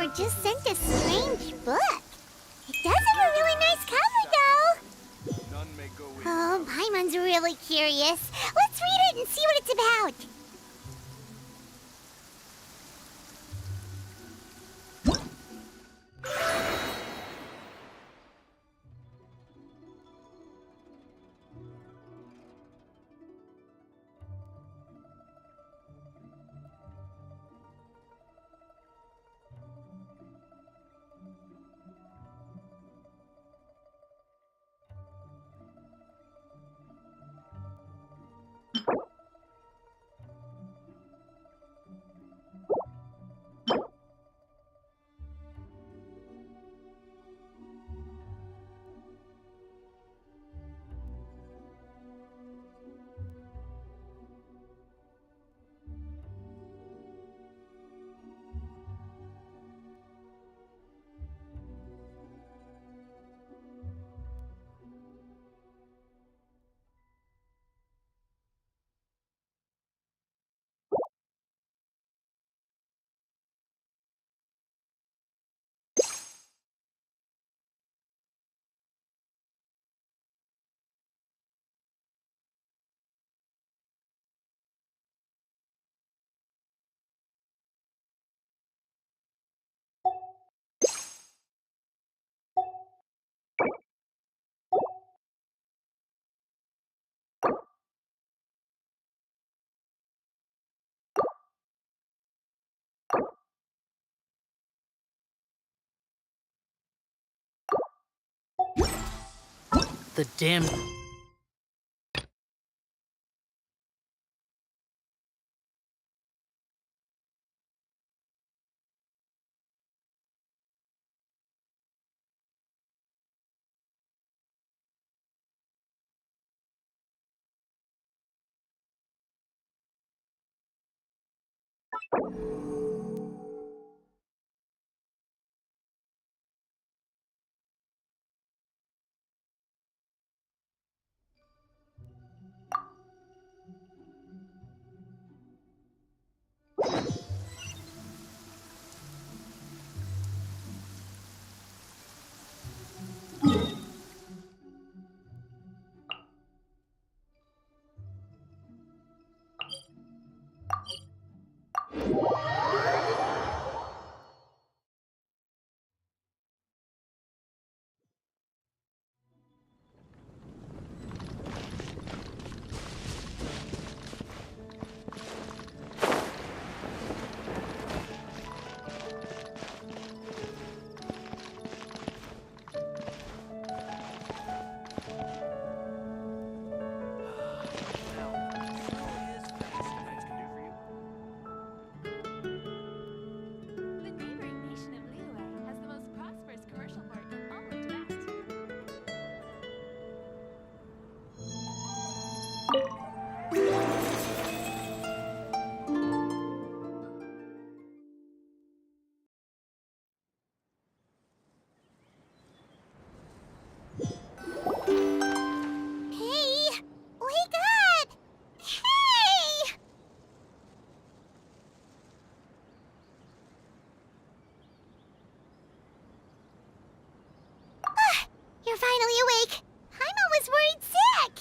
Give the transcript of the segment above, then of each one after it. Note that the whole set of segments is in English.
Paimon just sent a strange book. It does have a really nice cover, though. None may go in. Oh, Paimon's really curious. Let's read it and see what it's about. The damn... The neighboring nation of Liyue has the most prosperous commercial port in all of West. Hey! Wake up! Hey! Ah, you're finally awake. Paimon was worried sick.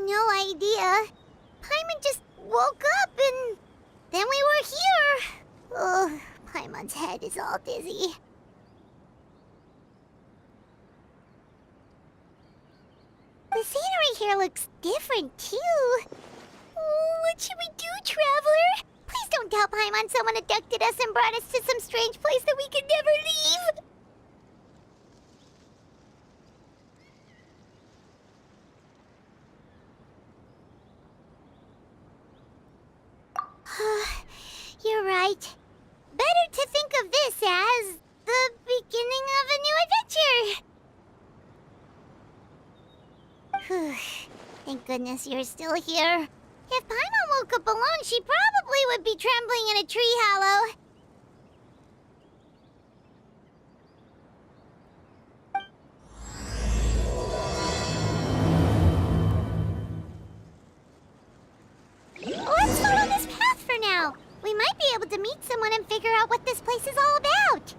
No idea. Paimon just woke up and then we were here. Oh, Paimon's head is all dizzy. The scenery here looks different too. Oh, what should we do, Traveler? Please don't tell Paimon someone abducted us and brought us to some strange place that we could never leave. You're right. Better to think of this as the beginning of a new adventure. Thank goodness you're still here. If Paimon woke up alone, she probably would be trembling in a tree hollow. Let's follow this path for now. We might be able to meet someone and figure out what this place is all about.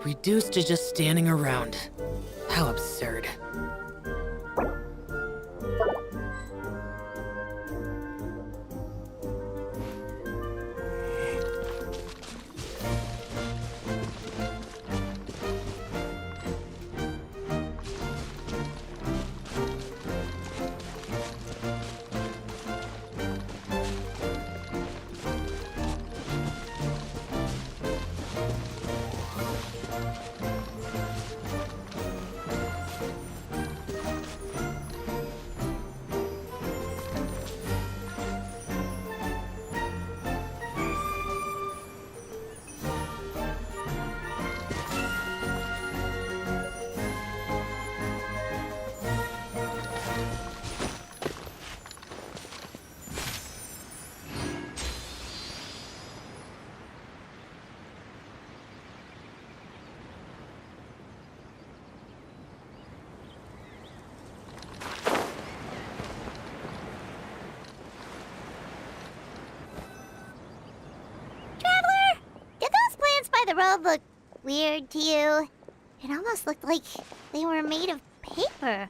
Reduced to just standing around. How absurd. The road looked weird to you. It almost looked like they were made of paper. And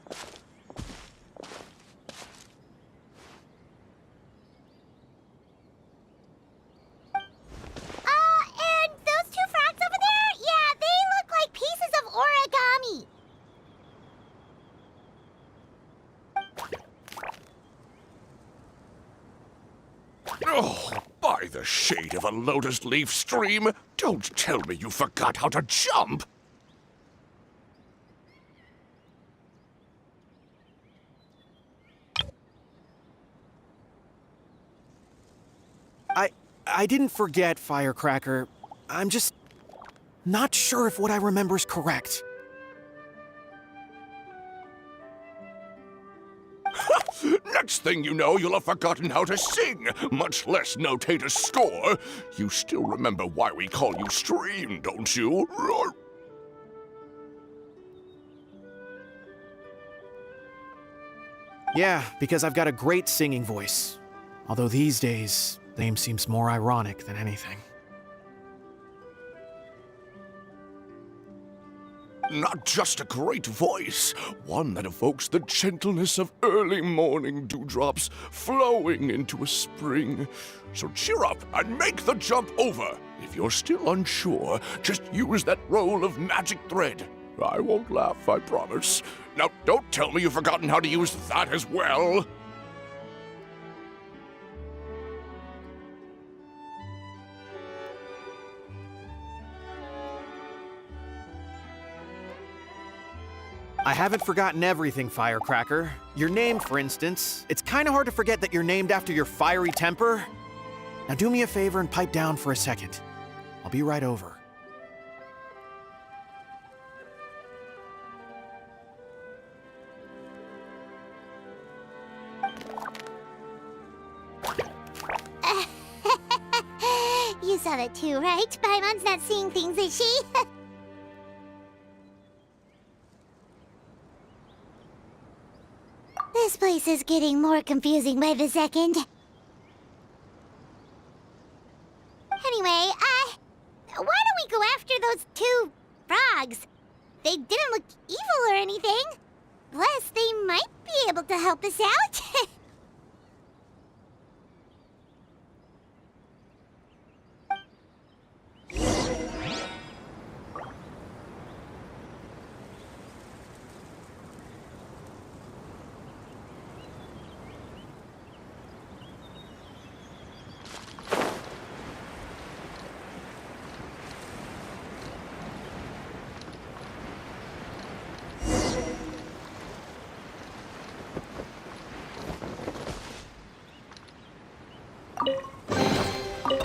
those two frogs over there? Yeah, they look like pieces of origami. Oh, by the shade of a lotus leaf stream, don't tell me you forgot how to jump! I didn't forget, Firecracker. I'm just not sure if what I remember is correct. Next thing you know, you'll have forgotten how to sing, much less notate a score. You still remember why we call you Stream, don't you? Roar. Yeah, because I've got a great singing voice. Although these days, the name seems more ironic than anything. Not just a great voice, one that evokes the gentleness of early morning dewdrops flowing into a spring. So cheer up and make the jump over. If you're still unsure, just use that roll of magic thread. I won't laugh, I promise. Now, don't tell me you've forgotten how to use that as well. I haven't forgotten everything, Firecracker. Your name, for instance. It's kind of hard to forget that you're named after your fiery temper. Now do me a favor and pipe down for a second. I'll be right over. You saw that too, right? Paimon's not seeing things, is she? This place is getting more confusing by the second. Anyway, why don't we go after those two frogs? They'd help us out?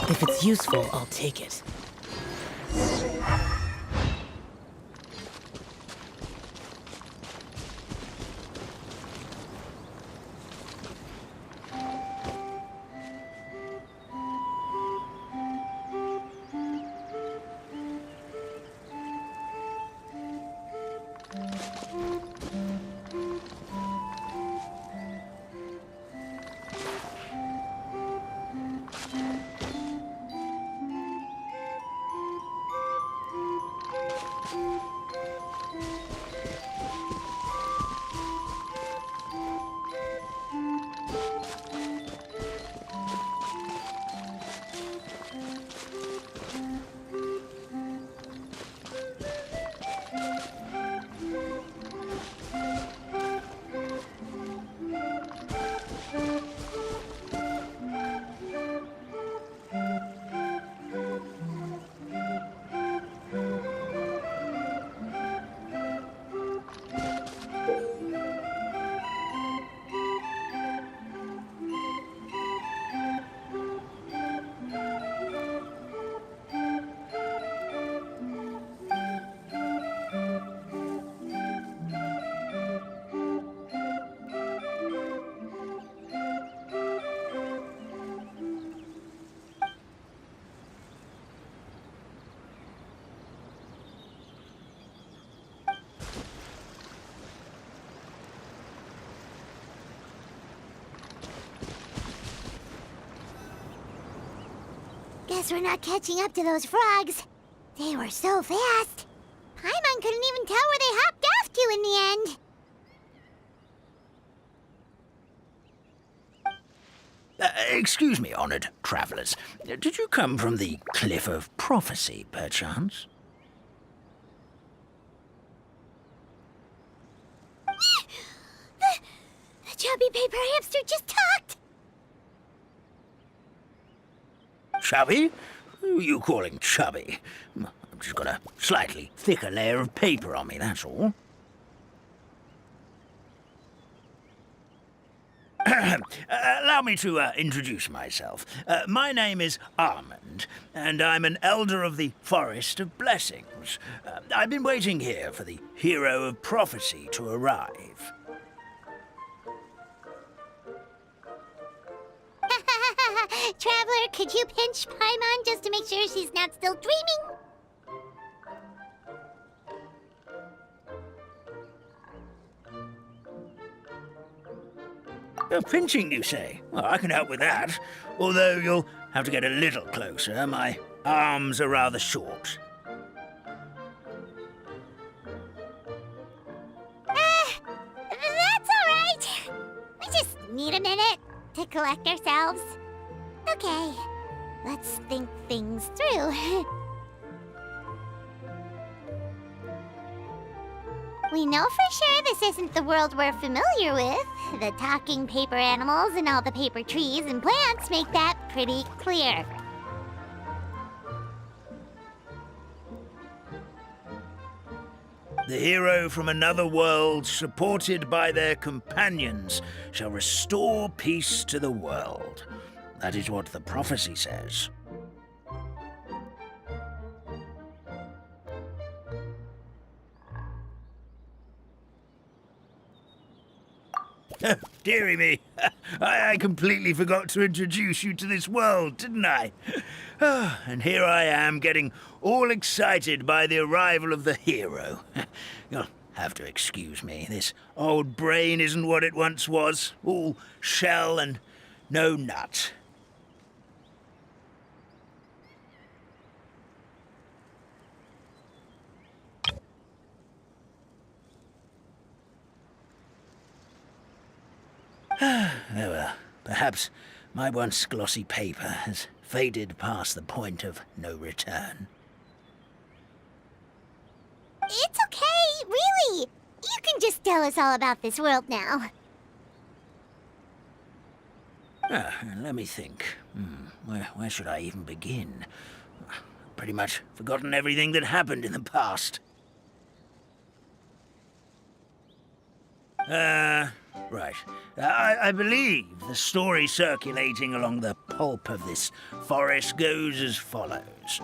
If it's useful, I'll take it. Guess we're not catching up to those frogs. They were so fast. Paimon couldn't even tell where they hopped off to in the end. Excuse me, honored travelers. Did you come from the Cliff of Prophecy, perchance? The chubby paper hamster just talked. Chubby? Who are you calling chubby? I've just got a slightly thicker layer of paper on me, that's all. Allow me to introduce myself. My name is Armand, and I'm an elder of the Forest of Blessings. I've been waiting here for the hero of prophecy to arrive. Traveler, could you pinch Paimon just to make sure she's not still dreaming? Pinching, you say? Well, I can help with that. Although you'll have to get a little closer. My arms are rather short. That's all right. We just need a minute to collect ourselves. Okay, let's think things through. We know for sure this isn't the world we're familiar with. The talking paper animals and all the paper trees and plants make that pretty clear. The hero from another world, supported by their companions, shall restore peace to the world. That is what the prophecy says. Dearie me, I completely forgot to introduce you to this world, didn't I? And here I am, getting all excited by the arrival of the hero. You'll have to excuse me. This old brain isn't what it once was. All shell and no nut. Oh well, perhaps my once glossy paper has faded past the point of no return. It's okay, really. You can just tell us all about this world now. Let me think. Where should I even begin? Pretty much forgotten everything that happened in the past. Right. I believe the story circulating along the pulp of this forest goes as follows.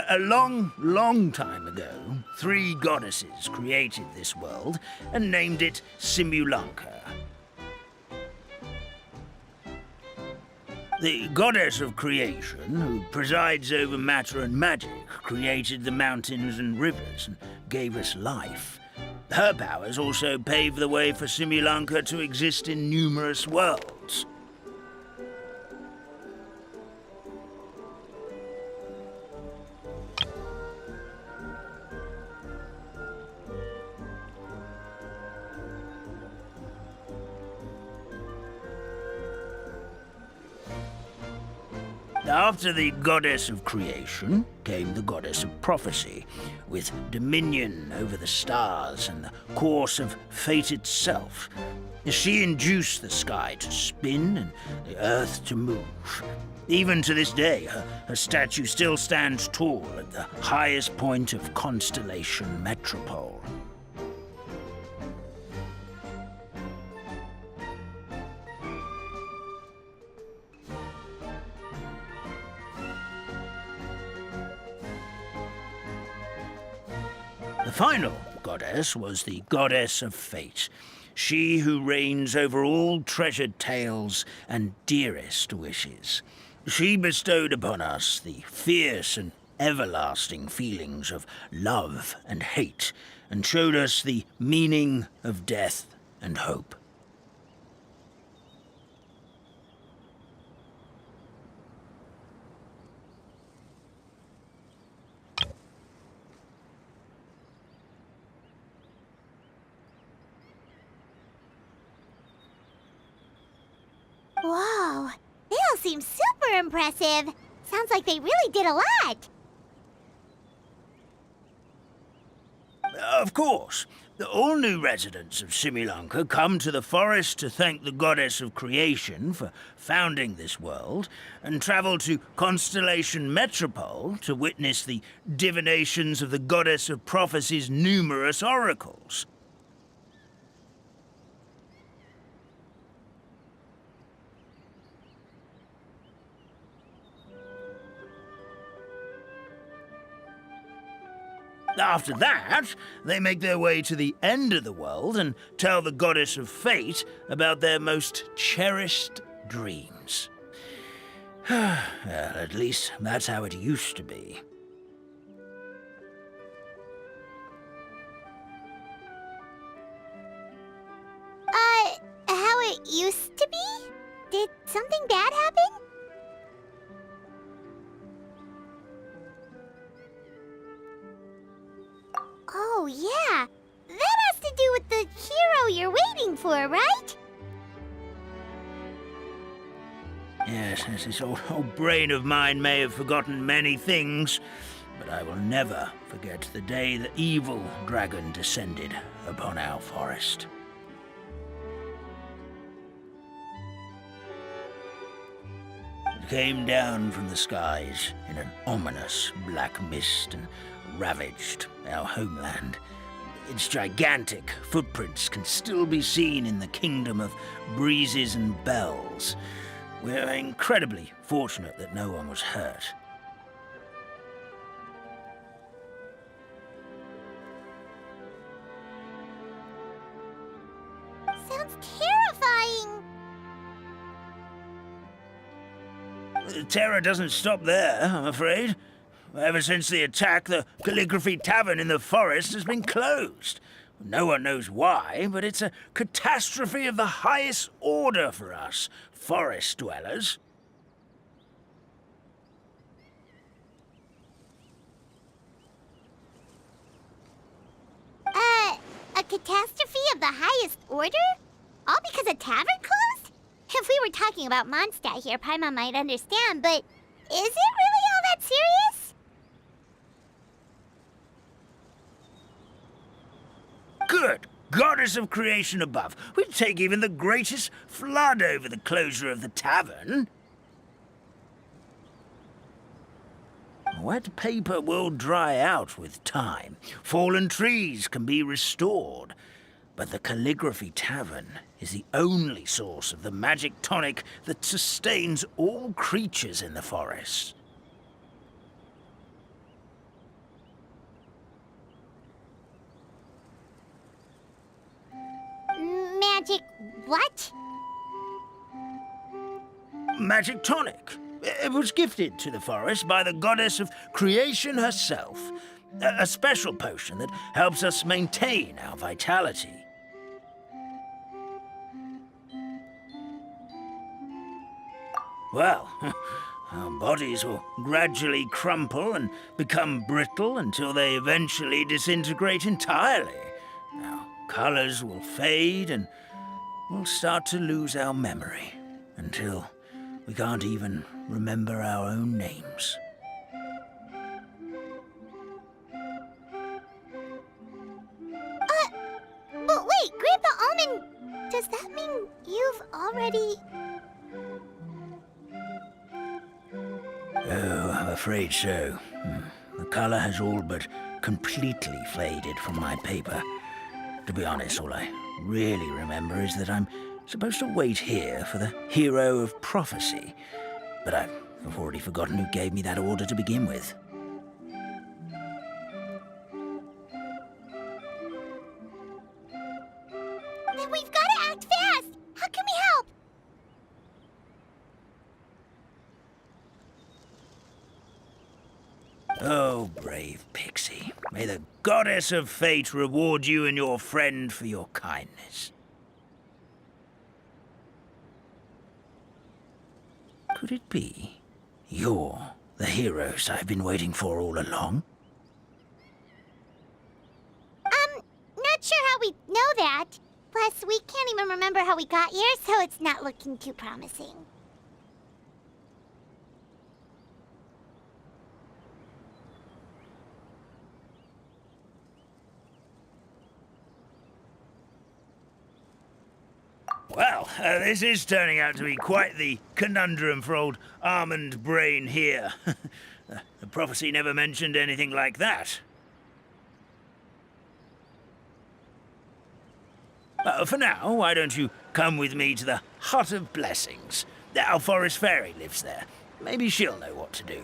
A long time ago, 3 goddesses created this world and named it Simulanka. The goddess of creation, who presides over matter and magic, created the mountains and rivers and gave us life. Her powers also paved the way for Simulanka to exist in numerous worlds. After the goddess of creation came the goddess of prophecy, with dominion over the stars and the course of fate itself. She induced the sky to spin and the earth to move. Even to this day, her statue still stands tall at the highest point of constellation Metropole. The final goddess was the goddess of fate, she who reigns over all treasured tales and dearest wishes. She bestowed upon us the fierce and everlasting feelings of love and hate, and showed us the meaning of death and hope. Whoa, they all seem super impressive. Sounds like they really did a lot. Of course, all new residents of Simulanka come to the forest to thank the goddess of creation for founding this world, and travel to Constellation Metropole to witness the divinations of the goddess of prophecy's numerous oracles. After that, they make their way to the end of the world and tell the goddess of fate about their most cherished dreams. Well, at least that's how it used to be. How it used to be? Did something bad happen? Oh, yeah. That has to do with the hero you're waiting for, right? Yes, this old brain of mine may have forgotten many things, but I will never forget the day the evil dragon descended upon our forest. It came down from the skies in an ominous black mist and ravaged our homeland. Its gigantic footprints can still be seen in the kingdom of breezes and bells. We're incredibly fortunate that no one was hurt. Sounds terrifying. The terror doesn't stop there, I'm afraid. Ever since the attack, the Calligraphy Tavern in the forest has been closed. No one knows why, but it's a catastrophe of the highest order for us, forest dwellers. A catastrophe of the highest order? All because a tavern closed? If we were talking about Mondstadt here, Paimon might understand, but is it really all that serious? Good goddess of creation above. We'd take even the greatest flood over the closure of the tavern. Wet paper will dry out with time. Fallen trees can be restored. But the Calligraphy Tavern is the only source of the magic tonic that sustains all creatures in the forest. Magic what? Magic tonic. It was gifted to the forest by the goddess of creation herself. A special potion that helps us maintain our vitality. Well, our bodies will gradually crumple and become brittle until they eventually disintegrate entirely. Our colors will fade and we'll start to lose our memory until we can't even remember our own names. But wait, Grandpa Almond, does that mean you've already... Oh, I'm afraid so. The color has all but completely faded from my paper. To be honest, all I really remember is that I'm supposed to wait here for the hero of prophecy. But I've already forgotten who gave me that order to begin with. Then we've got to act fast! How can we help? Oh, brave Pixie. May the goddess of fate reward you and your friend for your kindness. Could it be you're the heroes I've been waiting for all along? Not sure how we know that. Plus, we can't even remember how we got here, so it's not looking too promising. Well, this is turning out to be quite the conundrum for old Almond Brain here. The prophecy never mentioned anything like that. For now, why don't you come with me to the Hut of Blessings? Our forest fairy lives there. Maybe she'll know what to do.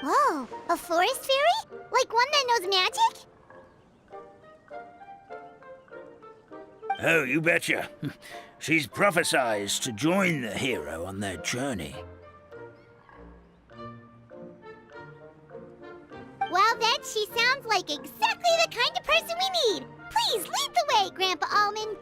Whoa, a forest fairy? Like one that knows magic? Oh, you betcha. She's prophesized to join the hero on their journey. Well, then she sounds like exactly the kind of person we need. Please lead the way, Grandpa Almond.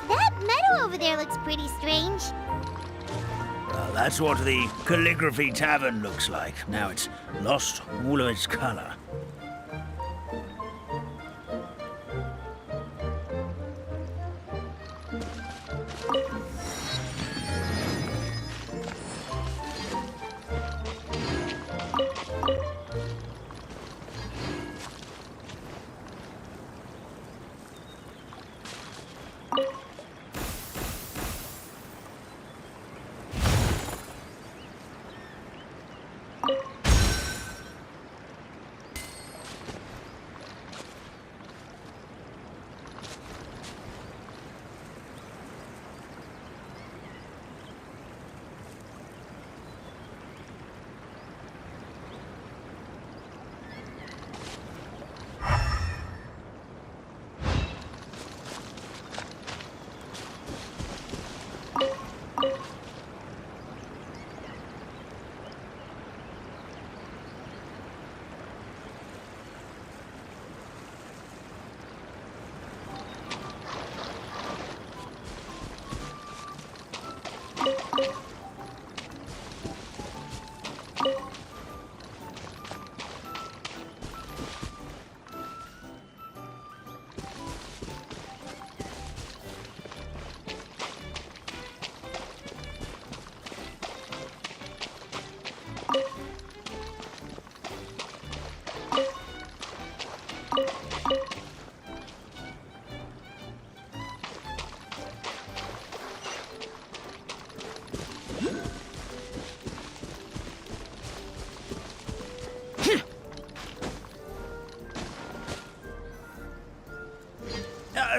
That meadow over there looks pretty strange. Well, that's what the Calligraphy Tavern looks like. Now it's lost all of its color.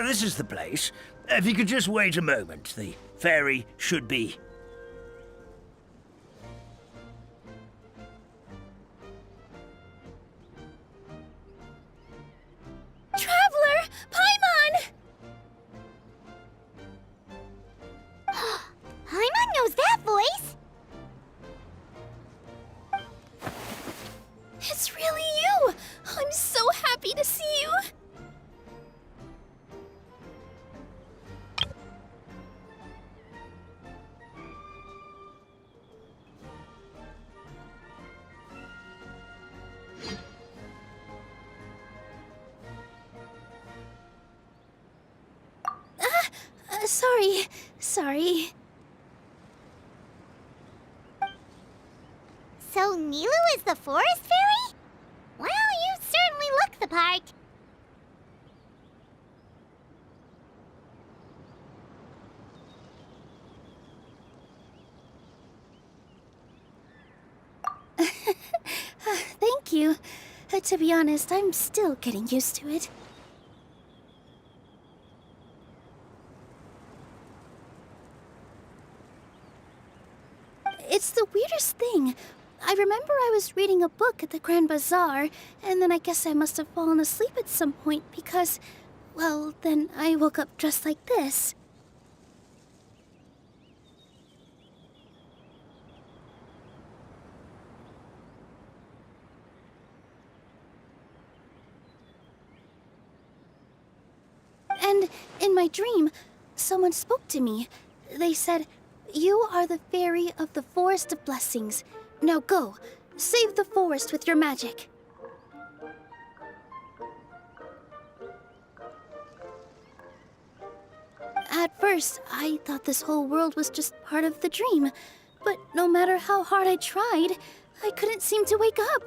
This is the place. If you could just wait a moment, the fairy should be... Traveler! Paimon! Paimon knows that voice! It's really you! I'm so happy to see you! Sorry. So Nilu is the forest fairy? Well, you certainly look the part. Thank you. To be honest, I'm still getting used to it. It's the weirdest thing. I remember I was reading a book at the Grand Bazaar, and then I guess I must have fallen asleep at some point because, well, then I woke up dressed like this. And in my dream, someone spoke to me. They said, "You are the fairy of the Forest of Blessings. Now go, save the forest with your magic." At first, I thought this whole world was just part of the dream. But no matter how hard I tried, I couldn't seem to wake up.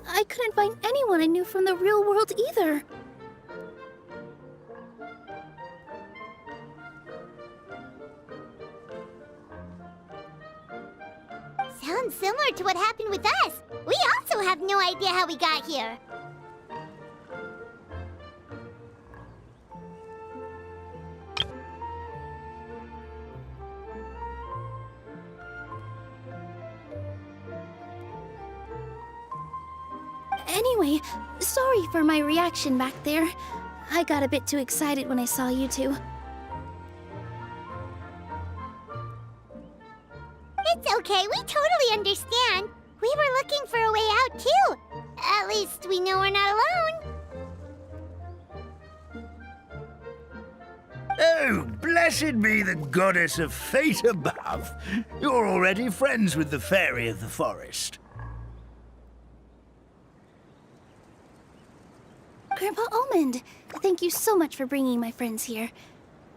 I couldn't find anyone I knew from the real world either. Sounds similar to what happened with us. We also have no idea how we got here. Anyway, sorry for my reaction back there. I got a bit too excited when I saw you two. It's okay, we totally understand. We were looking for a way out too. At least we know we're not alone. Oh, blessed be the goddess of fate above. You're already friends with the fairy of the forest. Grandpa Almond, thank you so much for bringing my friends here.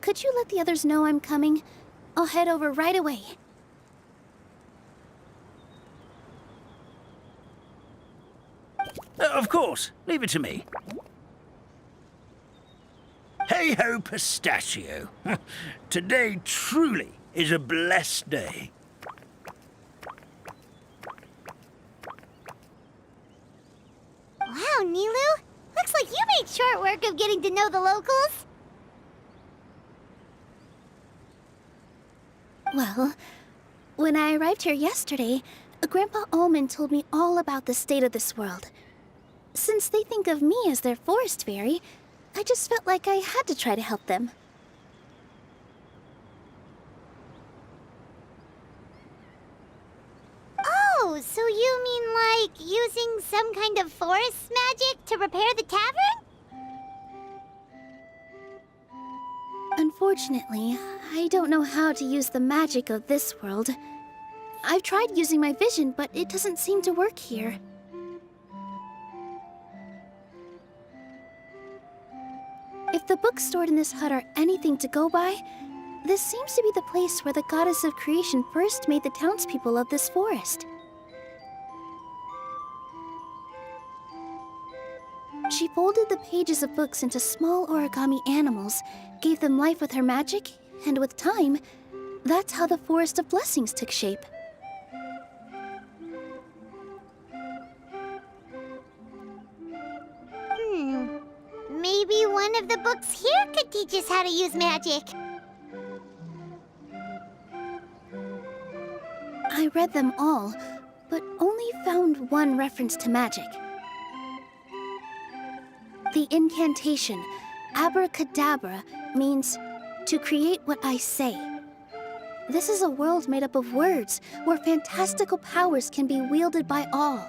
Could you let the others know I'm coming? I'll head over right away. Of course. Leave it to me. Hey-ho, pistachio. Today truly is a blessed day. Wow, Nilu. Looks like you made short work of getting to know the locals. Well, when I arrived here yesterday, Grandpa Almond told me all about the state of this world. Since they think of me as their forest fairy, I just felt like I had to try to help them. Oh, so you mean like using some kind of forest magic to repair the tavern? Unfortunately, I don't know how to use the magic of this world. I've tried using my vision, but it doesn't seem to work here. If the books stored in this hut are anything to go by, this seems to be the place where the goddess of creation first made the townspeople of this forest. She folded the pages of books into small origami animals, gave them life with her magic, and with time, That's how the Forest of Blessings took shape. Maybe one of the books here could teach us how to use magic. I read them all, but only found one reference to magic. The incantation, abracadabra, means to create what I say. This is a world made up of words, where fantastical powers can be wielded by all.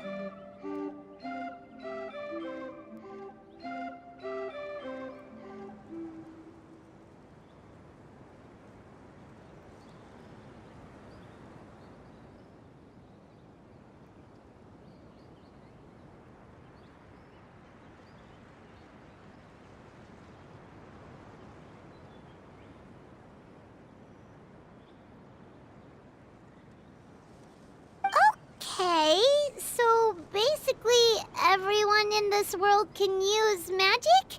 Okay, so basically everyone in this world can use magic?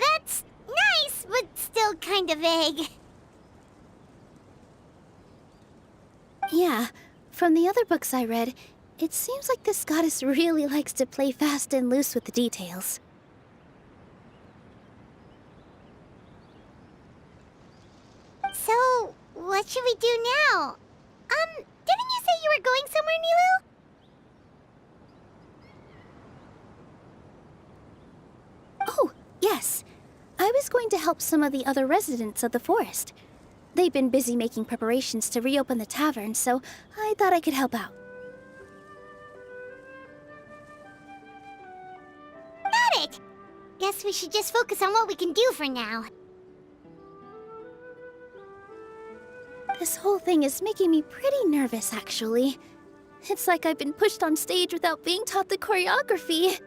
That's nice, but still kind of vague. Yeah, from the other books I read, it seems like this goddess really likes to play fast and loose with the details. So, what should we do now? Didn't you say you were going somewhere, Nilu? Oh, yes. I was going to help some of the other residents of the forest. They've been busy making preparations to reopen the tavern, so I thought I could help out. Got it! Guess we should just focus on what we can do for now. This whole thing is making me pretty nervous, actually. It's like I've been pushed on stage without being taught the choreography.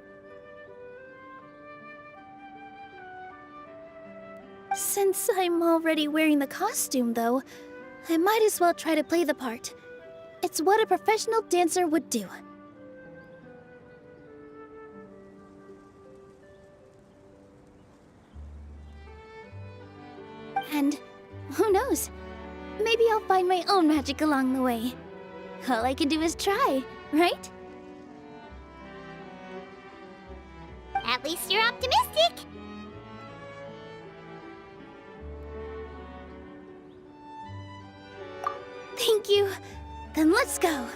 Since I'm already wearing the costume, though, I might as well try to play the part. It's what a professional dancer would do. And who knows? Maybe I'll find my own magic along the way. All I can do is try, right? At least you're optimistic. Thank you. Then let's go.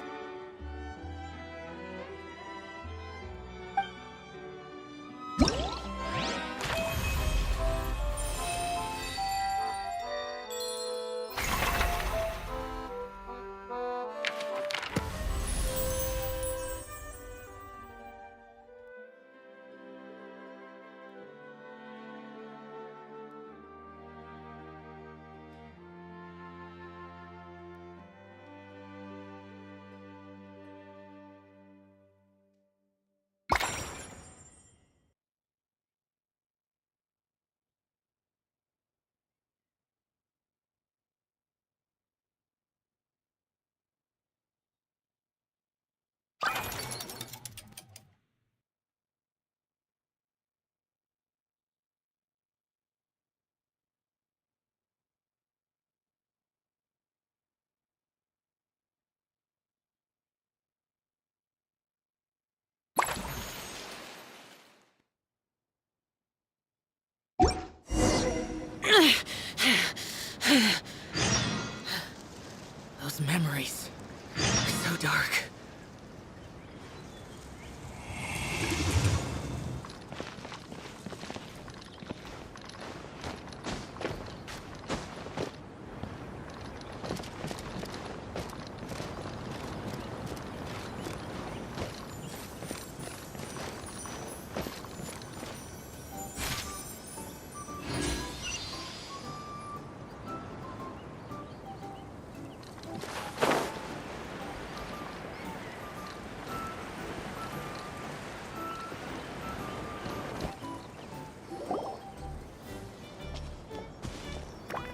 Those memories are so dark.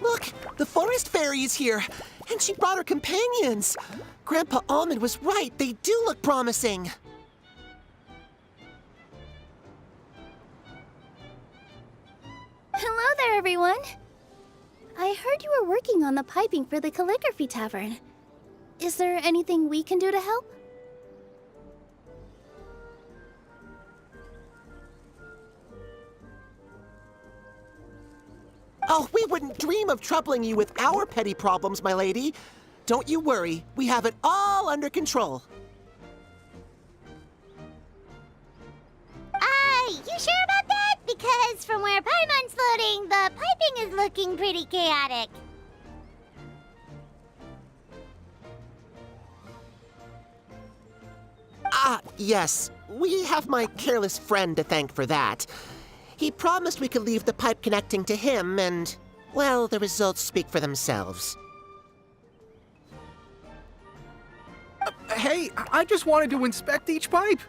Look, the forest fairy is here, and she brought her companions. Grandpa Almond was right. They do look promising. Hello there, everyone. I heard you were working on the piping for the calligraphy tavern. Is there anything we can do to help? Oh, we wouldn't dream of troubling you with our petty problems, my lady. Don't you worry, we have it all under control. You sure about that? Because from where Paimon's floating, the piping is looking pretty chaotic. Yes. We have my careless friend to thank for that. He promised we could leave the pipe connecting to him, and, well, the results speak for themselves. Hey, I just wanted to inspect each pipe.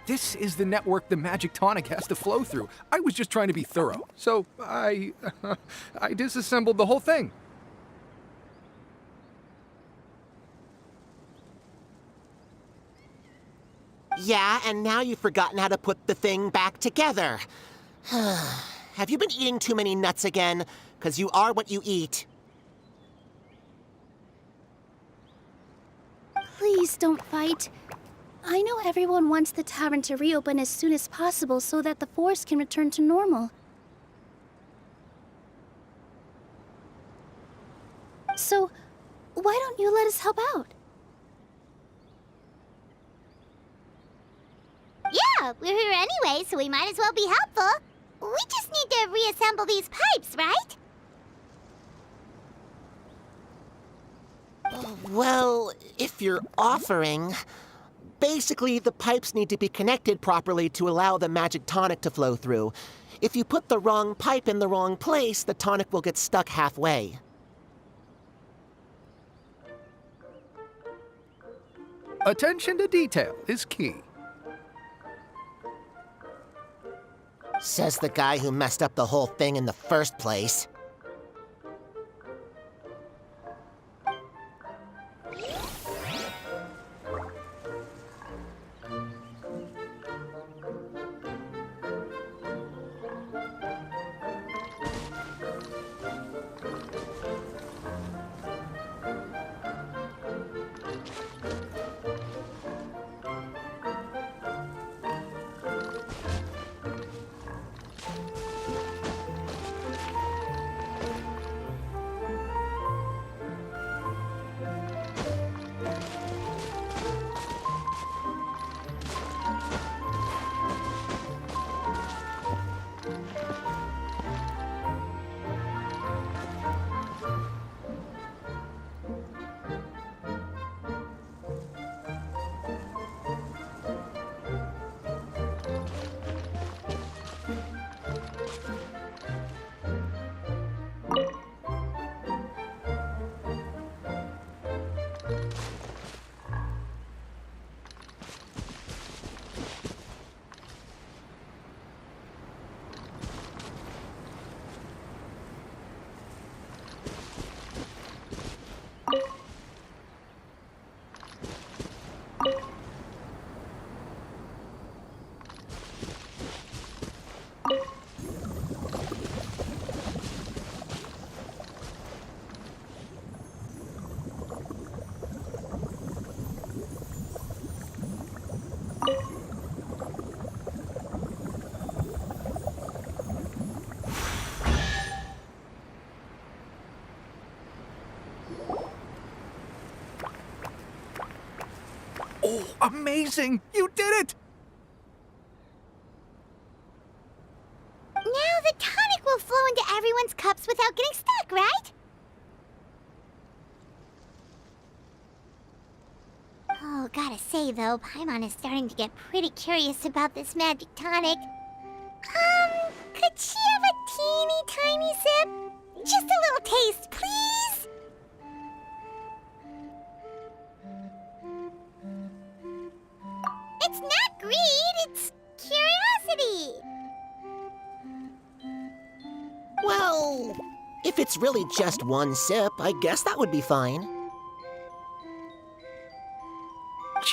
This is the network the magic tonic has to flow through. I was just trying to be thorough, so I disassembled the whole thing. Yeah, and now you've forgotten how to put the thing back together. Have you been eating too many nuts again? 'Cause you are what you eat. Please don't fight. I know everyone wants the tavern to reopen as soon as possible so that the forest can return to normal. So, why don't you let us help out? Yeah, we're here anyway, so we might as well be helpful. We just need to reassemble these pipes, right? Well, if you're offering... Basically, the pipes need to be connected properly to allow the magic tonic to flow through. If you put the wrong pipe in the wrong place, the tonic will get stuck halfway. Attention to detail is key. Says the guy who messed up the whole thing in the first place. Oh, amazing! You did it! Now the tonic will flow into everyone's cups without getting stuck, right? Oh, gotta say though, Paimon is starting to get pretty curious about this magic tonic. Could she have a teeny tiny sip? Just a little taste, please? It's not greed, it's curiosity. Well, if it's really just one sip, I guess that would be fine.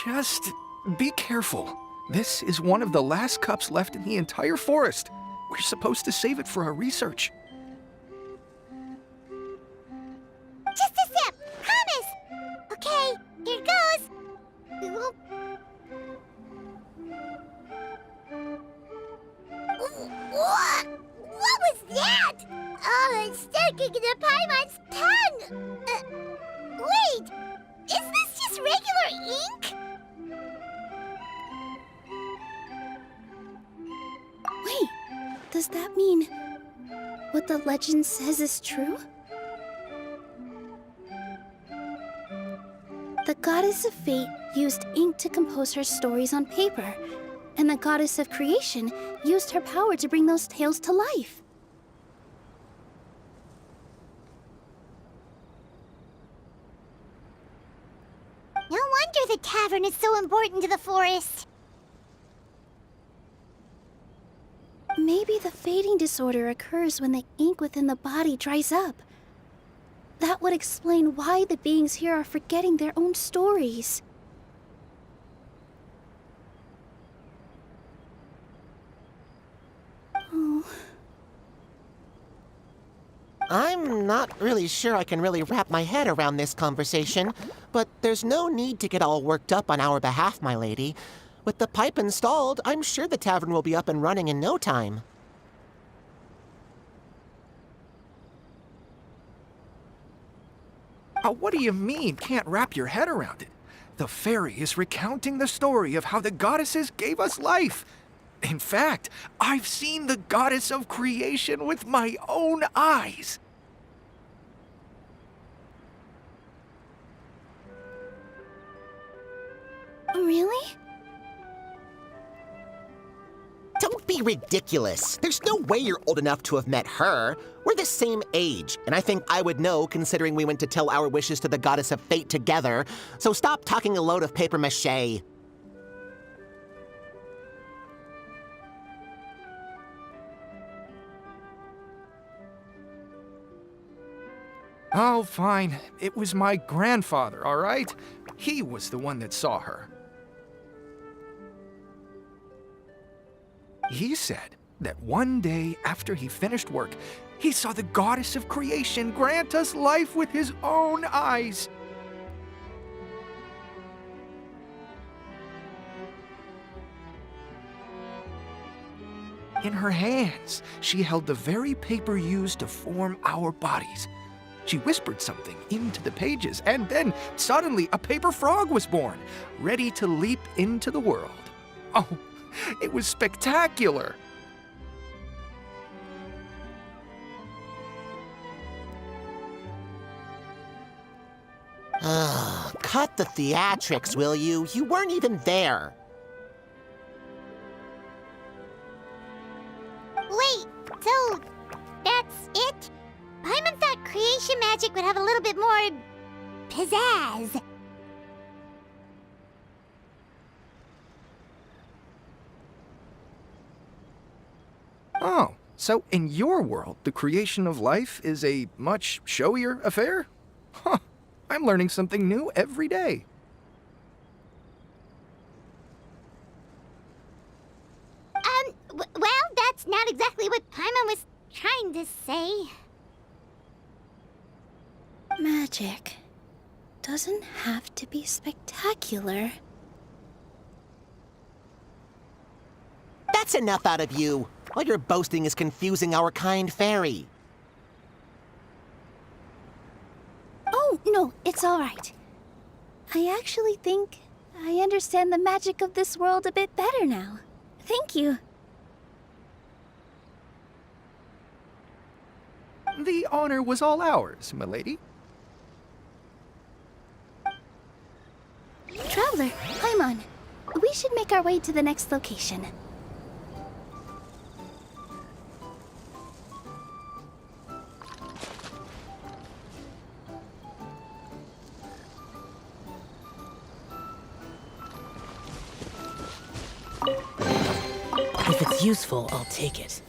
Just be careful. This is one of the last cups left in the entire forest. We're supposed to save it for our research. sticking to Paimon's tongue! Wait! Is this just regular ink? Wait, does that mean what the legend says is true? The goddess of fate used ink to compose her stories on paper, and the goddess of creation used her power to bring those tales to life. No wonder the tavern is so important to the forest. Maybe the fading disorder occurs when the ink within the body dries up. That would explain why the beings here are forgetting their own stories. Oh. I'm not really sure I can really wrap my head around this conversation, but there's no need to get all worked up on our behalf, my lady. With the pipe installed, I'm sure the tavern will be up and running in no time. What do you mean, can't wrap your head around it? The fairy is recounting the story of how the goddesses gave us life. In fact, I've seen the goddess of creation with my own eyes. Really? Don't be ridiculous. There's no way you're old enough to have met her. We're the same age, and I think I would know considering we went to tell our wishes to the goddess of fate together. So stop talking a load of paper mache. Oh, fine. It was my grandfather, all right? He was the one that saw her. He said that one day after he finished work, he saw the goddess of creation grant us life with his own eyes. In her hands, she held the very paper used to form our bodies. She whispered something into the pages, and then suddenly a paper frog was born, ready to leap into the world. Oh, it was spectacular. Cut the theatrics, will you? You weren't even there. Wait, so that's it? Paimon thought creation magic would have a little bit more pizzazz. Oh, so in your world, the creation of life is a much showier affair? Huh, I'm learning something new every day. Well, that's not exactly what Paimon was trying to say. Magic doesn't have to be spectacular. That's enough out of you. All your boasting is confusing our kind fairy. Oh, no, it's all right. I actually think I understand the magic of this world a bit better now. Thank you. The honor was all ours, milady. Traveler, Paimon, we should make our way to the next location. If it's useful, I'll take it.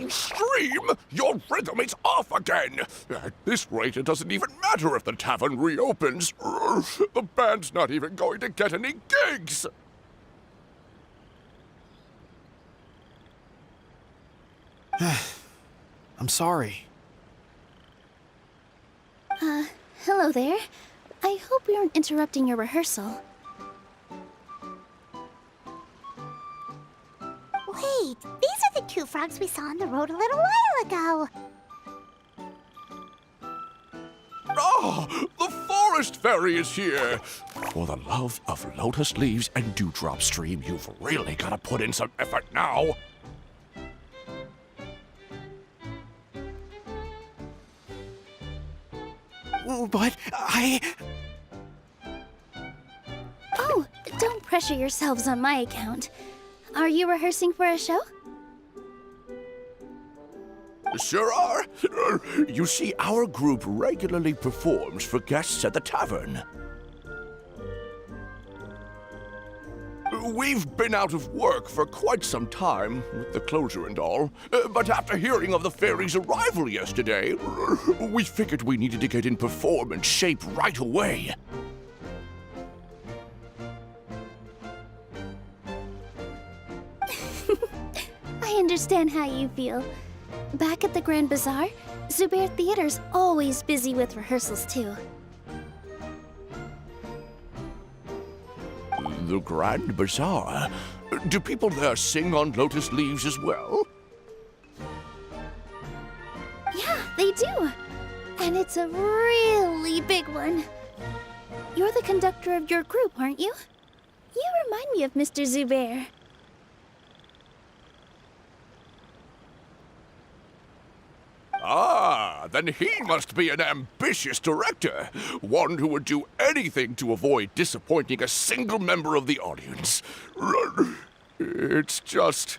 Stream, your rhythm is off again. At this rate, it doesn't even matter if the tavern reopens. The band's not even going to get any gigs. I'm sorry. Hello there. I hope we aren't interrupting your rehearsal. Wait, these are the two frogs we saw on the road a little while ago. Ah, the forest fairy is here. For the love of lotus leaves and dewdrop stream, you've really got to put in some effort now. But Oh, don't pressure yourselves on my account. Are you rehearsing for a show? Sure are. You see, our group regularly performs for guests at the tavern. We've been out of work for quite some time, with the closure and all. But after hearing of the fairy's arrival yesterday, we figured we needed to get in performance shape right away. I understand how you feel. Back at the Grand Bazaar, Zubair Theater's always busy with rehearsals too. The Grand Bazaar? Do people there sing on lotus leaves as well? Yeah, they do. And it's a really big one. You're the conductor of your group, aren't you? You remind me of Mr. Zubair. Ah, then he must be an ambitious director. One who would do anything to avoid disappointing a single member of the audience. It's just...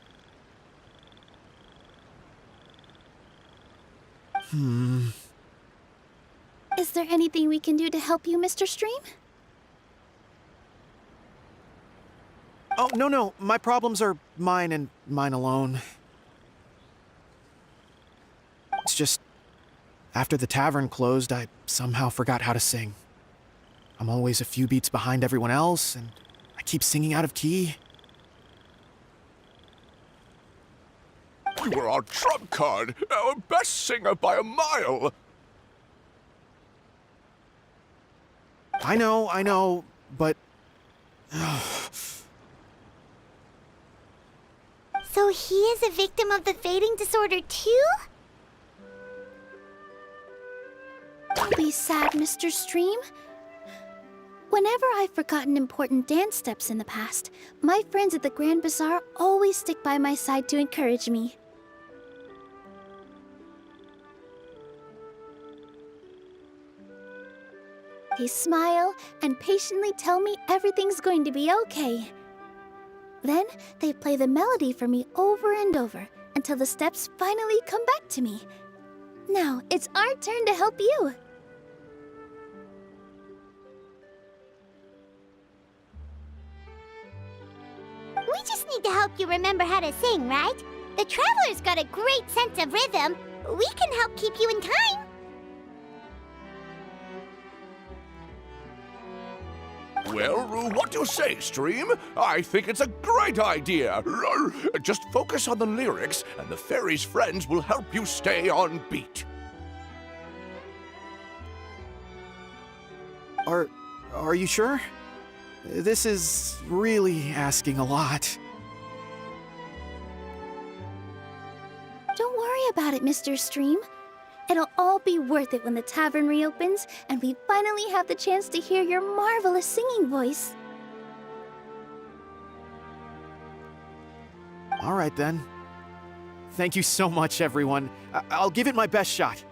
Is there anything we can do to help you, Mr. Stream? Oh, no. My problems are mine and mine alone. It's just, after the tavern closed, I somehow forgot how to sing. I'm always a few beats behind everyone else, and I keep singing out of key. You were our trump card, our best singer by a mile. I know, but... So he is a victim of the fading disorder too? Don't be sad, Mr. Stream. Whenever I've forgotten important dance steps in the past, my friends at the Grand Bazaar always stick by my side to encourage me. They smile and patiently tell me everything's going to be okay. Then they play the melody for me over and over until the steps finally come back to me. Now it's our turn to help you. We just need to help you remember how to sing, right? The Traveler's got a great sense of rhythm. We can help keep you in time. Well, what do you say, Stream? I think it's a great idea. Just focus on the lyrics, and the fairy's friends will help you stay on beat. Are you sure? This is really asking a lot. Don't worry about it, Mr. Stream. It'll all be worth it when the tavern reopens and we finally have the chance to hear your marvelous singing voice. All right, then. Thank you so much, everyone. I'll give it my best shot.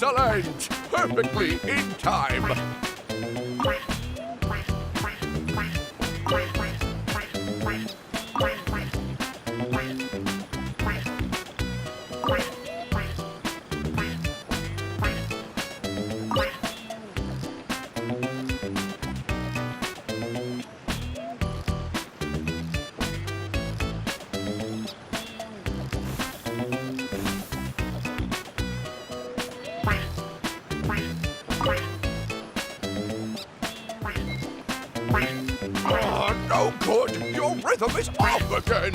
Excellent! Perfectly in time! No good! Your rhythm is off again!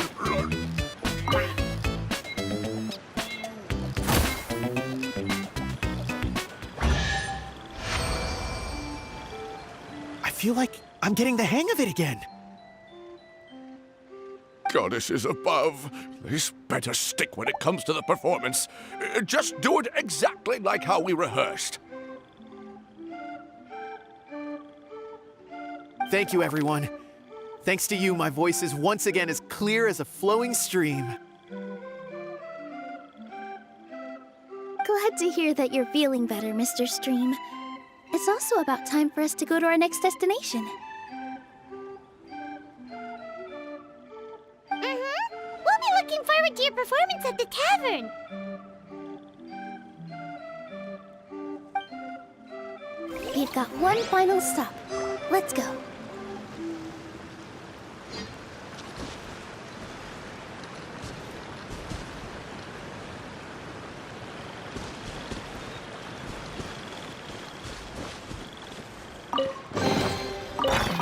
I feel like I'm getting the hang of it again. Goddesses above, this better stick when it comes to the performance. Just do it exactly like how we rehearsed. Thank you, everyone. Thanks to you, my voice is once again as clear as a flowing stream. Glad to hear that you're feeling better, Mr. Stream. It's also about time for us to go to our next destination. We'll be looking forward to your performance at the tavern. We've got one final stop. Let's go.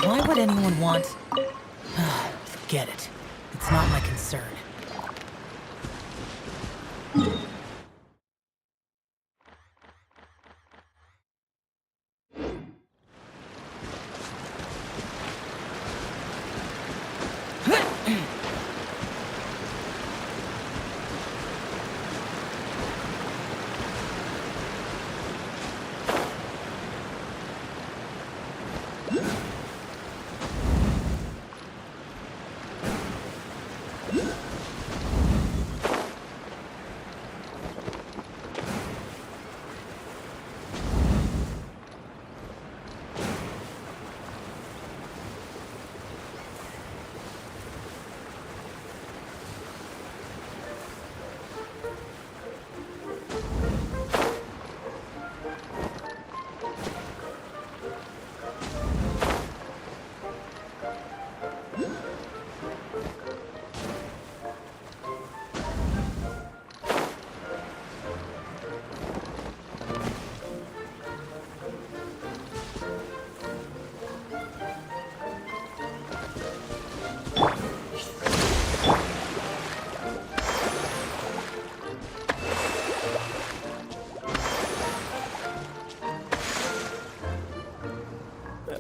Why would anyone want... Forget it. It's not my concern.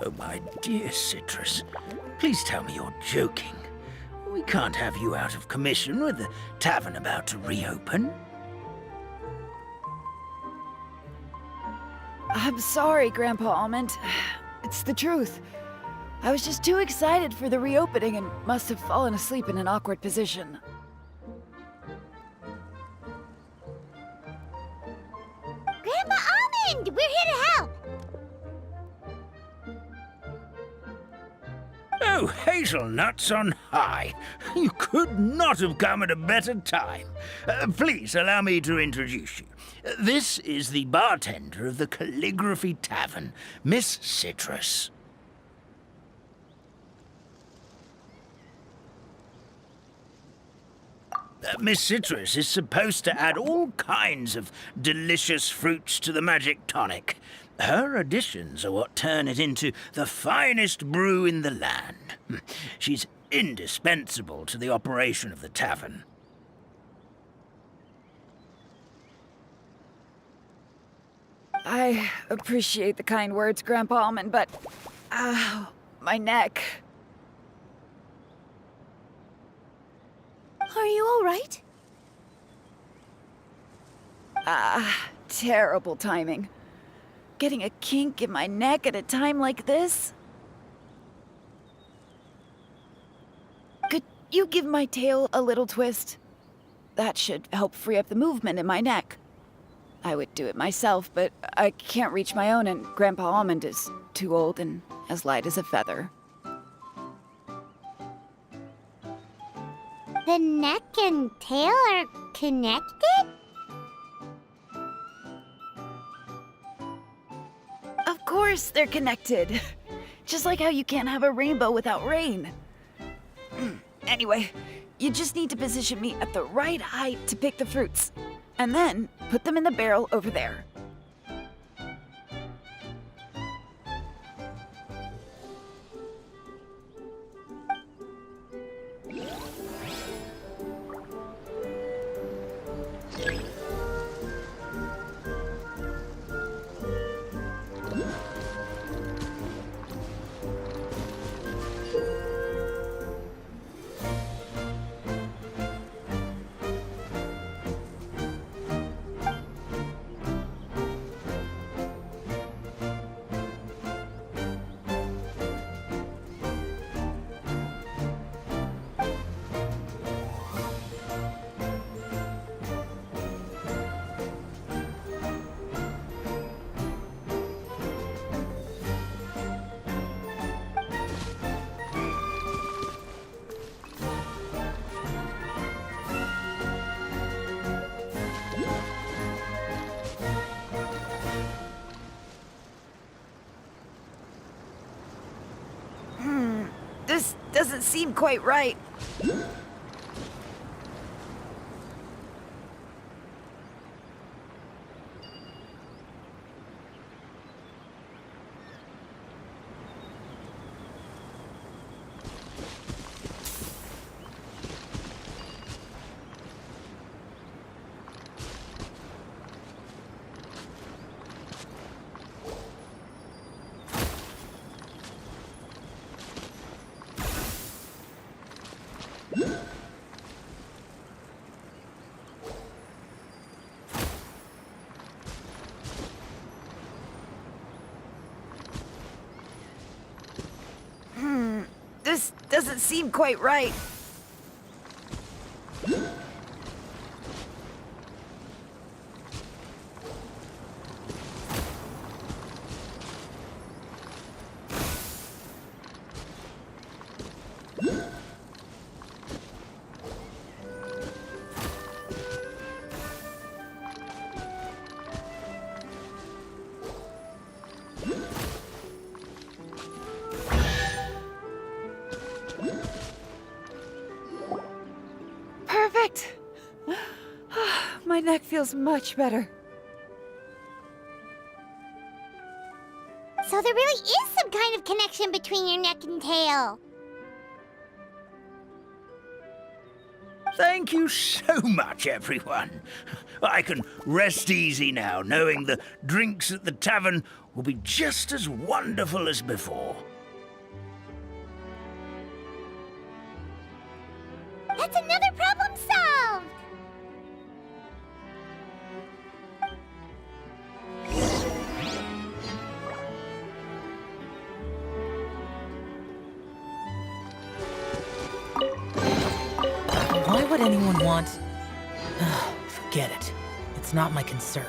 Oh, my dear Citrus, please tell me you're joking. We can't have you out of commission with the tavern about to reopen. I'm sorry, Grandpa Almond. It's the truth. I was just too excited for the reopening and must have fallen asleep in an awkward position. Grandpa Almond, we're here to help. Oh, hazelnuts on high. You could not have come at a better time. Please allow me to introduce you. This is the bartender of the Calligraphy Tavern, Miss Citrus. Miss Citrus is supposed to add all kinds of delicious fruits to the magic tonic. Her additions are what turn it into the finest brew in the land. She's indispensable to the operation of the tavern. I appreciate the kind words, Grandpa Almond, but... Ow, my neck. Are you all right? Terrible timing. Getting a kink in my neck at a time like this? Could you give my tail a little twist? That should help free up the movement in my neck. I would do it myself, but I can't reach my own, and Grandpa Almond is too old and as light as a feather. The neck and tail are connected? Of course they're connected. Just like how you can't have a rainbow without rain. Anyway, you just need to position me at the right height to pick the fruits. And then put them in the barrel over there. This doesn't seem quite right. This doesn't seem quite right. Perfect! My neck feels much better. So there really is some kind of connection between your neck and tail. Thank you so much, everyone. I can rest easy now, knowing the drinks at the tavern will be just as wonderful as before. That's another problem solved! Why would anyone want... Forget it. It's not my concern.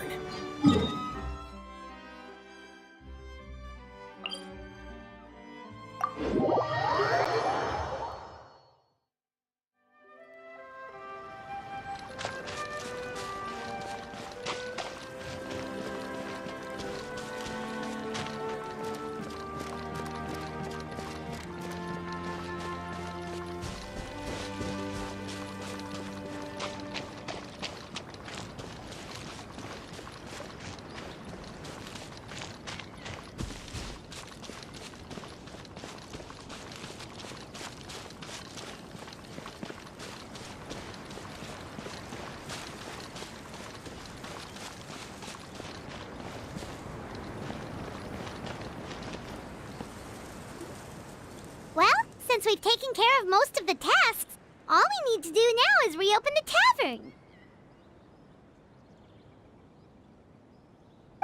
Well, since we've taken care of most of the tasks, all we need to do now is reopen the tavern.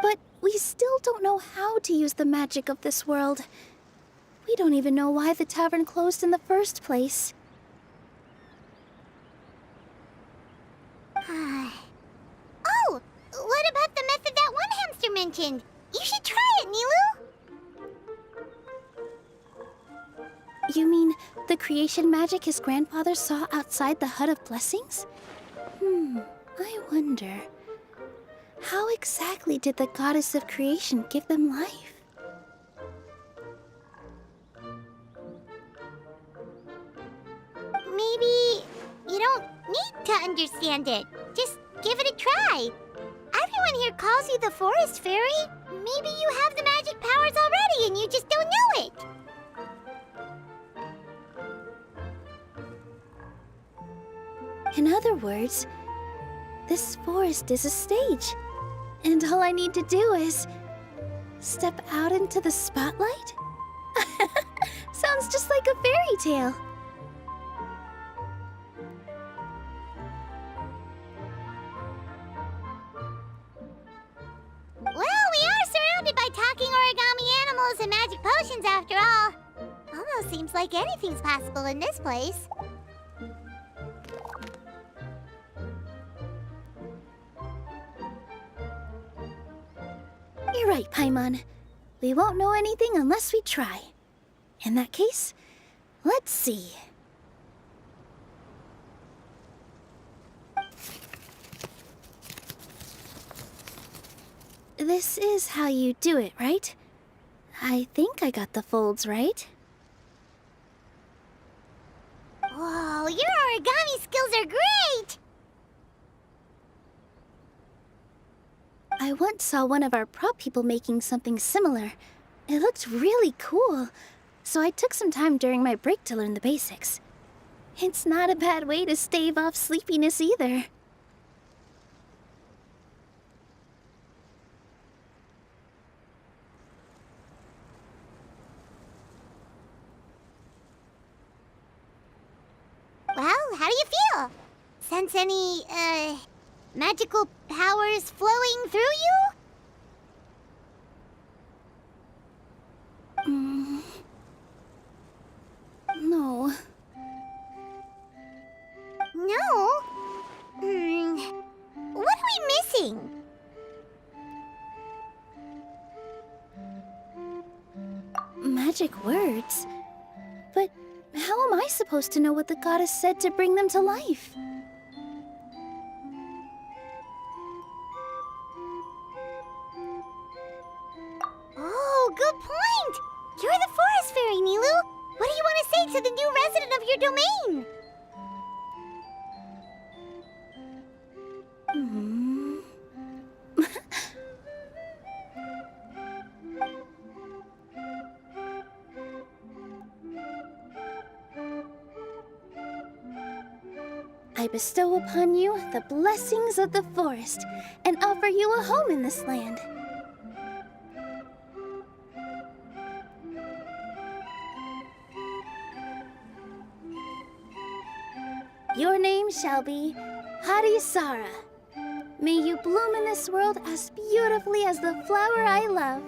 But we still don't know how to use the magic of this world. We don't even know why the tavern closed in the first place. Oh, what about the grandfather mentioned. You should try it, Nilu. You mean the creation magic his grandfather saw outside the Hut of Blessings? I wonder. How exactly did the goddess of creation give them life? Maybe you don't need to understand it. Just give it a try. Everyone here calls you the Forest Fairy. Maybe you have the magic powers already and you just don't know it. In other words, this forest is a stage, and all I need to do is step out into the spotlight? Sounds just like a fairy tale. Well, we are surrounded by talking origami animals and magic potions after all. Almost seems like anything's possible in this place. You're right, Paimon. We won't know anything unless we try. In that case, let's see. This is how you do it, right? I think I got the folds right. Whoa, your origami skills are great! I once saw one of our prop people making something similar. It looked really cool, so I took some time during my break to learn the basics. It's not a bad way to stave off sleepiness either. Well, how do you feel? Sense any, magical powers flowing through you? No. No? What are we missing? Magic words? But how am I supposed to know what the goddess said to bring them to life? Oh, good point! You're the Forest Fairy, Nilu! What do you want to say to the new resident of your domain? I bestow upon you the blessings of the forest and offer you a home in this land. Your name shall be Harisara. May you bloom in this world as beautifully as the flower I love.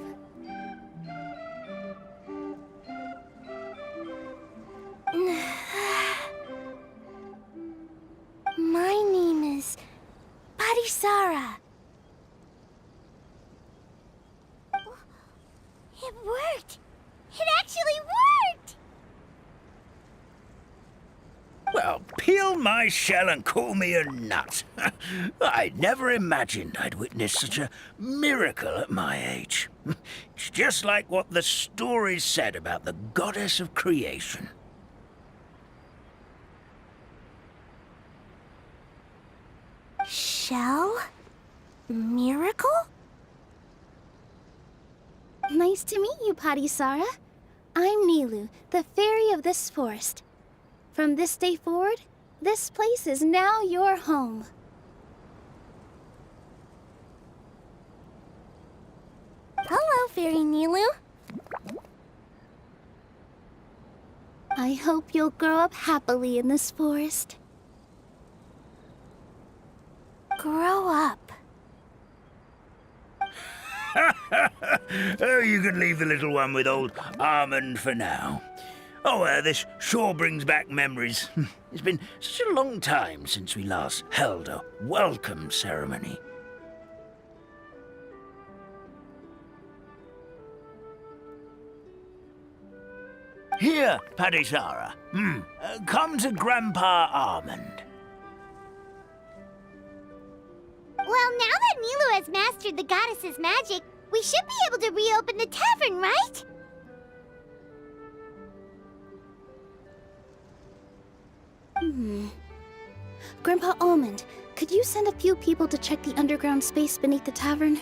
My name is Harisara. It worked! It actually worked! Well, peel my shell and call me a nut. I never imagined I'd witness such a miracle at my age. It's just like what the stories said about the goddess of creation. Shell? Miracle? Nice to meet you, Parisara. I'm Nilu, the fairy of this forest. From this day forward, this place is now your home. Hello, Fairy Nilu. I hope you'll grow up happily in this forest. Grow up. Oh, you can leave the little one with old Almond for now. Oh, this sure brings back memories. It's been such a long time since we last held a welcome ceremony. Here, Padisara. Come to Grandpa Almond. Well, now that Nilu has mastered the goddess's magic, we should be able to reopen the tavern, right? Grandpa Almond, could you send a few people to check the underground space beneath the tavern?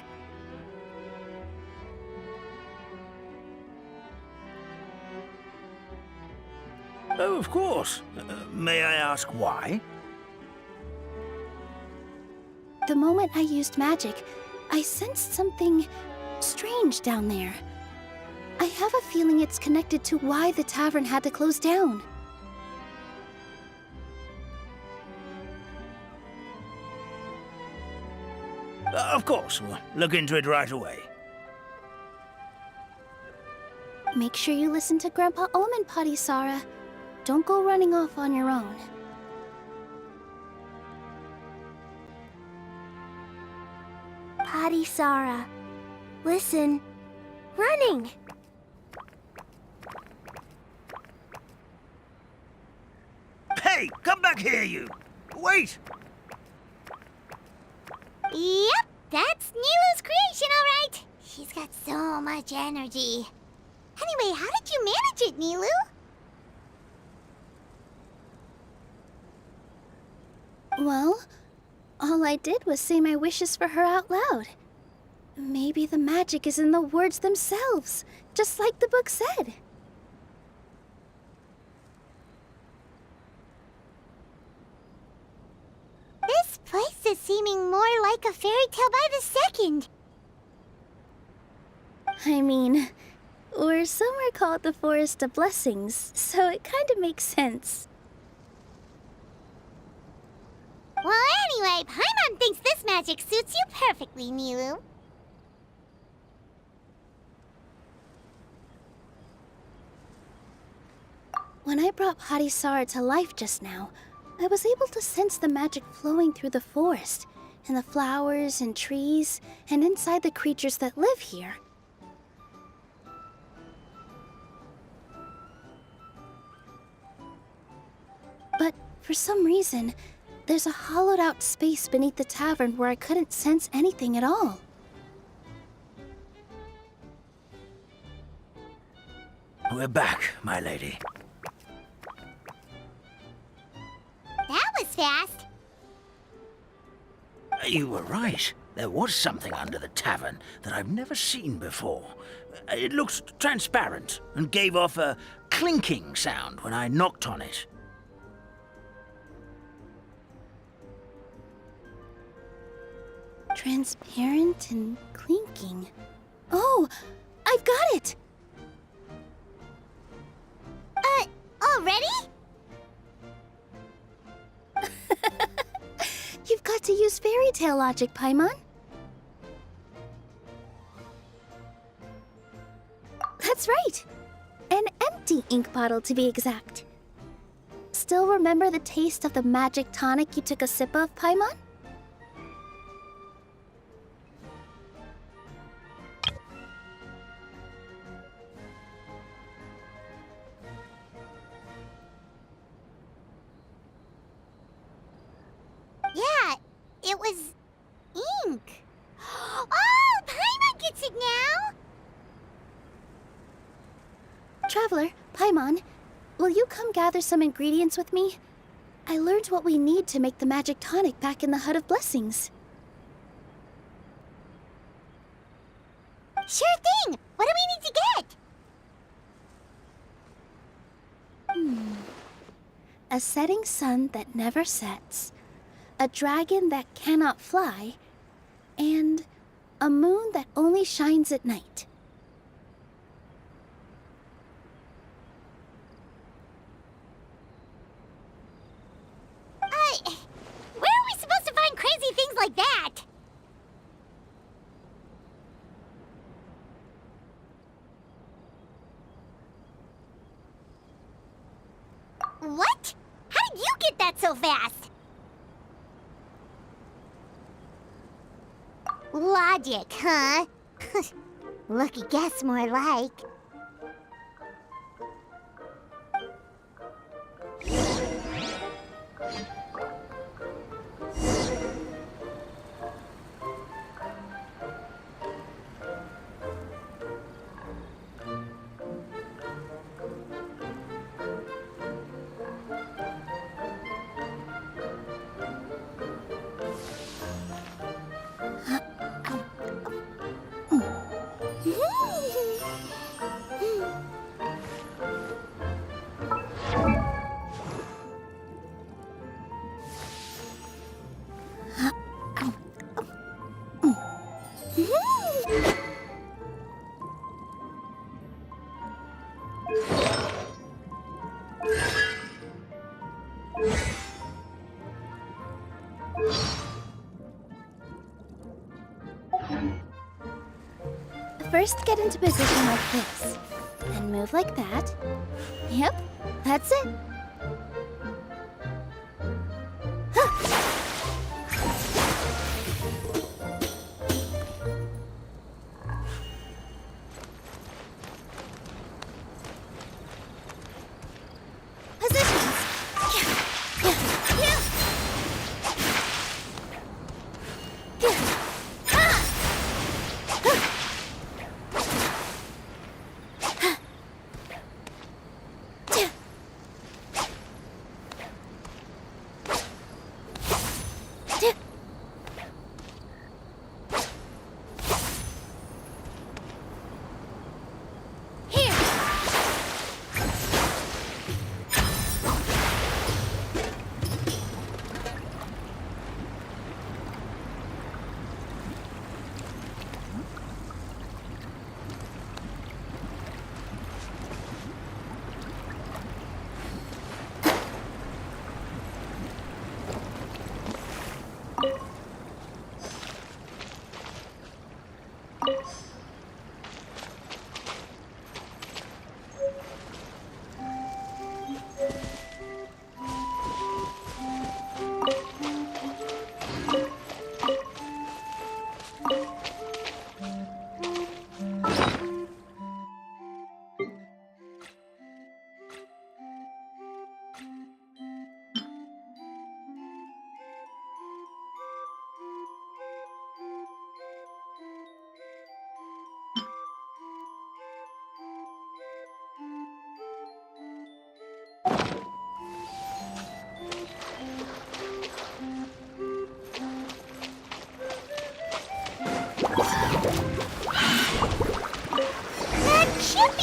Oh, of course. May I ask why? The moment I used magic, I sensed something strange down there. I have a feeling it's connected to why the tavern had to close down. Of course, we'll look into it right away. Make sure you listen to Grandpa Almond, Padisara. Don't go running off on your own. Padisara, listen. Running! Hey, come back here, you! Wait! Yep, that's Nilu's creation, all right. She's got so much energy. Anyway, how did you manage it, Nilu? Well, all I did was say my wishes for her out loud. Maybe the magic is in the words themselves, just like the book said. This place is seeming more like a fairy tale by the second. I mean, we're somewhere called the Forest of Blessings, so it kind of makes sense. Well, anyway, Paimon thinks this magic suits you perfectly, Nilu. When I brought Padisara to life just now, I was able to sense the magic flowing through the forest, and the flowers and trees, and inside the creatures that live here. But for some reason, there's a hollowed-out space beneath the tavern where I couldn't sense anything at all. We're back, my lady. That was fast. You were right. There was something under the tavern that I've never seen before. It looked transparent and gave off a clinking sound when I knocked on it. Transparent and clinking. Oh, I've got it! Already? You've got to use fairy tale logic, Paimon. That's right. An empty ink bottle, to be exact. Still remember the taste of the magic tonic you took a sip of, Paimon? Yeah, it was ink. Oh, Paimon gets it now! Traveler, Paimon, will you come gather some ingredients with me? I learned what we need to make the magic tonic back in the Hut of Blessings. Sure thing! What do we need to get? A setting sun that never sets, a dragon that cannot fly, and a moon that only shines at night. Where are we supposed to find crazy things like that? What? How did you get that so fast? Logic, huh? Lucky guess, more like. First, get into position like this. Then move like that. Yep, that's it. Positions.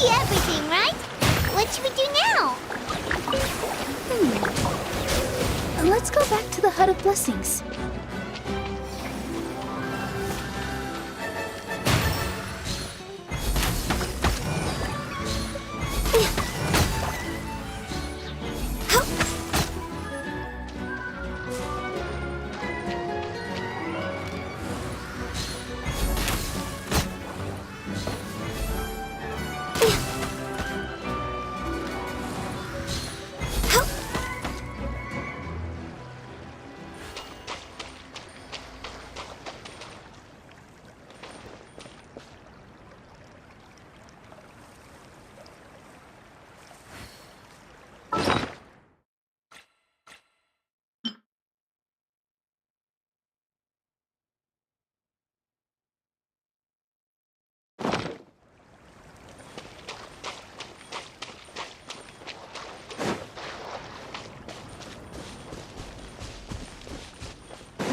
Everything, right? What should we do now? Let's go back to the Hut of Blessings.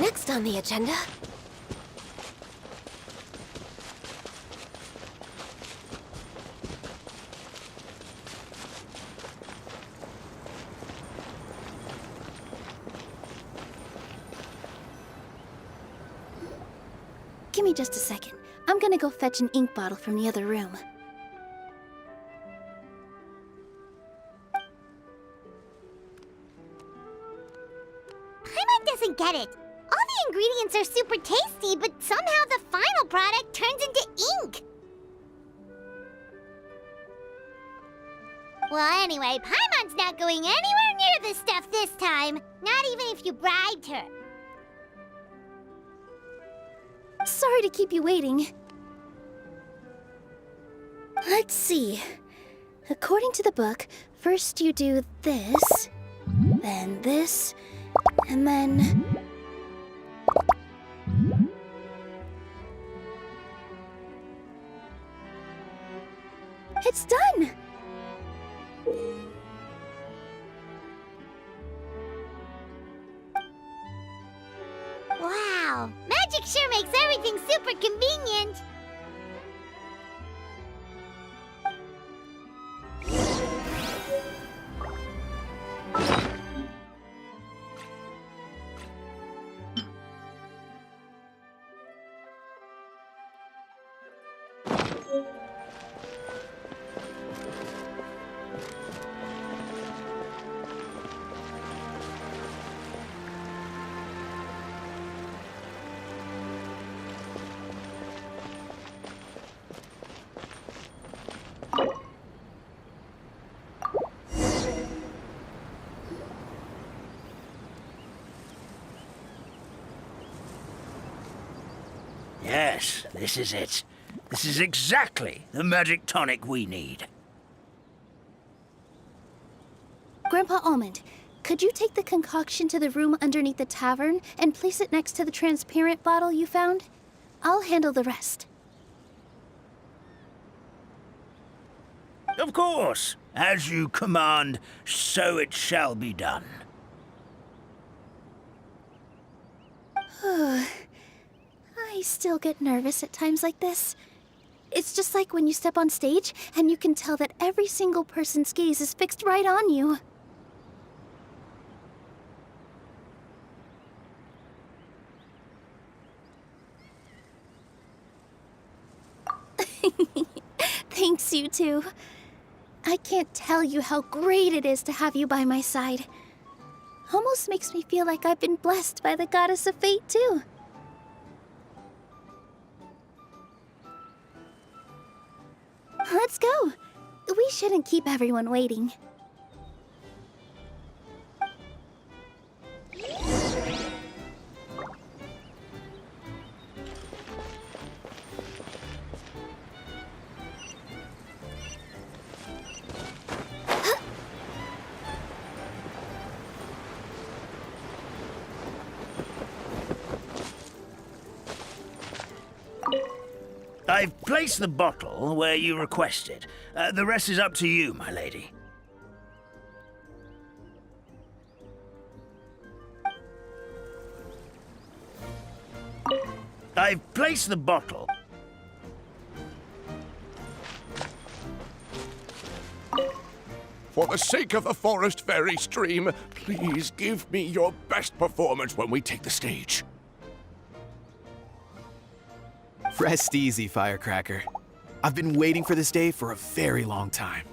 Next on the agenda. Give me just a second. I'm gonna go fetch an ink bottle from the other room. Paimon doesn't get it. All the ingredients are super tasty, but somehow the final product turns into ink. Well, anyway, Paimon's not going anywhere near this stuff this time. Not even if you bribed her. Sorry to keep you waiting. Let's see. According to the book, first you do this, then this, and then... It's done! Wow, magic sure makes everything super convenient. Yes, this is it. This is exactly the magic tonic we need. Grandpa Almond, could you take the concoction to the room underneath the tavern and place it next to the transparent bottle you found? I'll handle the rest. Of course. As you command, so it shall be done. I still get nervous at times like this. It's just like when you step on stage and you can tell that every single person's gaze is fixed right on you. Thanks, you two. I can't tell you how great it is to have you by my side. Almost makes me feel like I've been blessed by the goddess of fate, too. Let's go. We shouldn't keep everyone waiting. I've placed the bottle where you requested. The rest is up to you, my lady. I've placed the bottle. For the sake of the forest fairy stream, please give me your best performance when we take the stage. Rest easy, Firecracker. I've been waiting for this day for a very long time.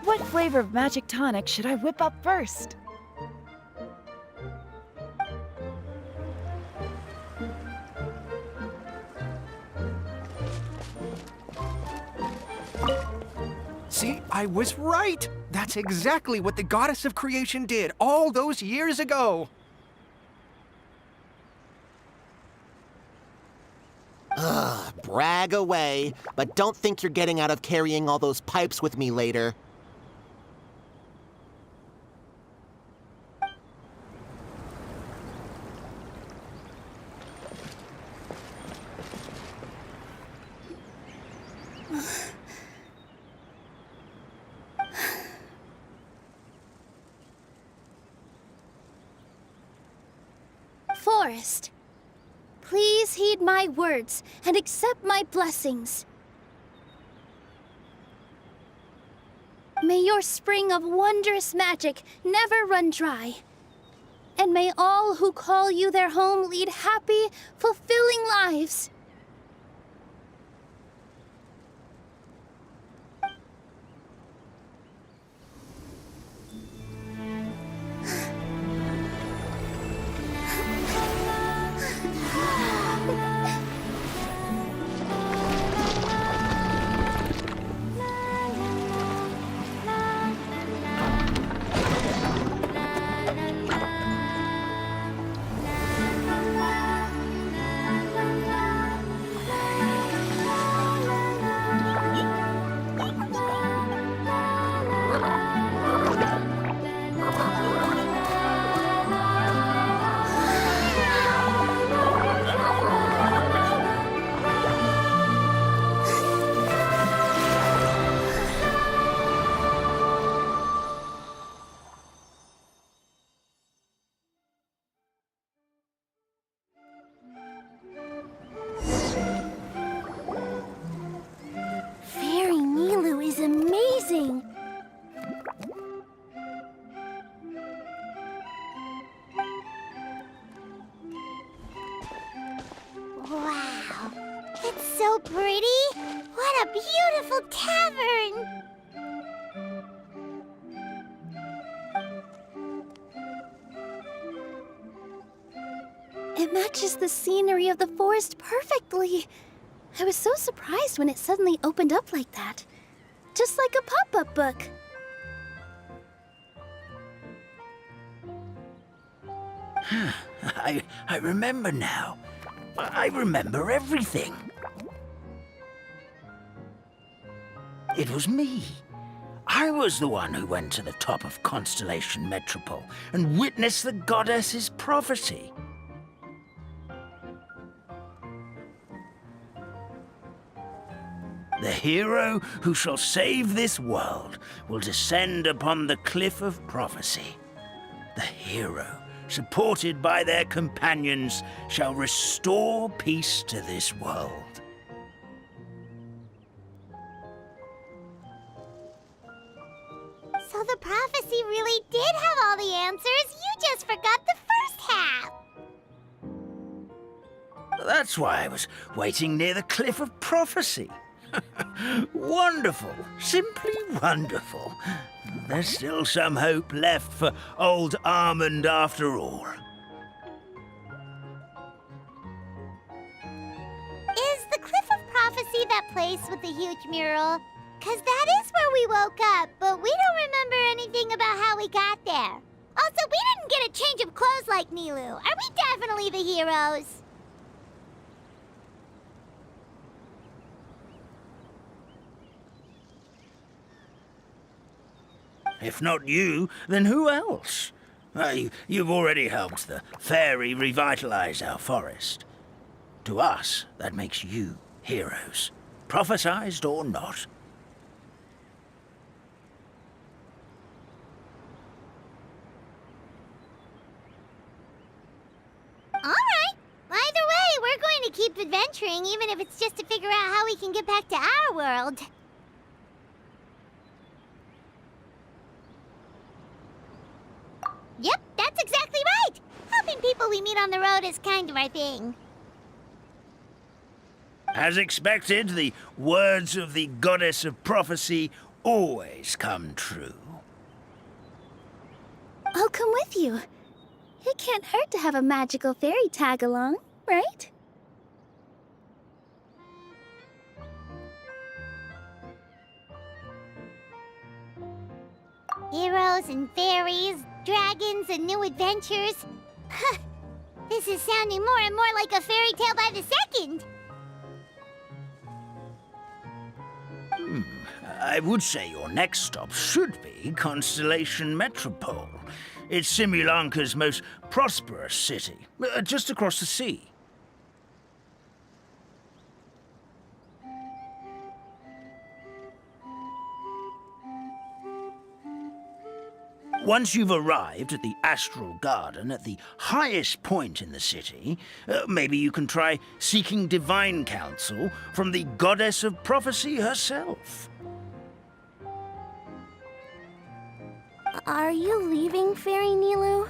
What flavor of magic tonic should I whip up first? See, I was right. That's exactly what the goddess of creation did all those years ago. Brag away, but don't think you're getting out of carrying all those pipes with me later. forest. Please heed my words and accept my blessings. May your spring of wondrous magic never run dry. And may all who call you their home lead happy, fulfilling lives. Fairy Nilu is amazing. Wow, it's so pretty. What a beautiful tavern. It matches the scenery of the forest perfectly. I was so surprised when it suddenly opened up like that. Just like a pop-up book. I remember now. I remember everything. It was me. I was the one who went to the top of Constellation Metropole and witnessed the goddess's prophecy. The hero who shall save this world will descend upon the cliff of prophecy. The hero, supported by their companions, shall restore peace to this world. So the prophecy really did have all the answers. You just forgot the first half. That's why I was waiting near the cliff of prophecy. Wonderful, simply wonderful. There's still some hope left for old Almond after all. Is the Cliff of Prophecy that place with the huge mural? 'Cause that is where we woke up, but we don't remember anything about how we got there. Also, we didn't get a change of clothes like Nilu. Are we definitely the heroes? If not you, then who else? You've already helped the fairy revitalize our forest. To us, that makes you heroes, prophesized or not. All right. Either way, we're going to keep adventuring, even if it's just to figure out how we can get back to our world. Yep, that's exactly right. Helping people we meet on the road is kind of our thing. As expected, the words of the goddess of prophecy always come true. I'll come with you. It can't hurt to have a magical fairy tag along, right? Heroes and fairies, dragons and new adventures. This is sounding more and more like a fairy tale by the second. I would say your next stop should be Constellation Metropole. It's Simulanka's most prosperous city, just across the sea. Once you've arrived at the Astral Garden at the highest point in the city, maybe you can try seeking divine counsel from the goddess of prophecy herself. Are you leaving, Fairy Nilu?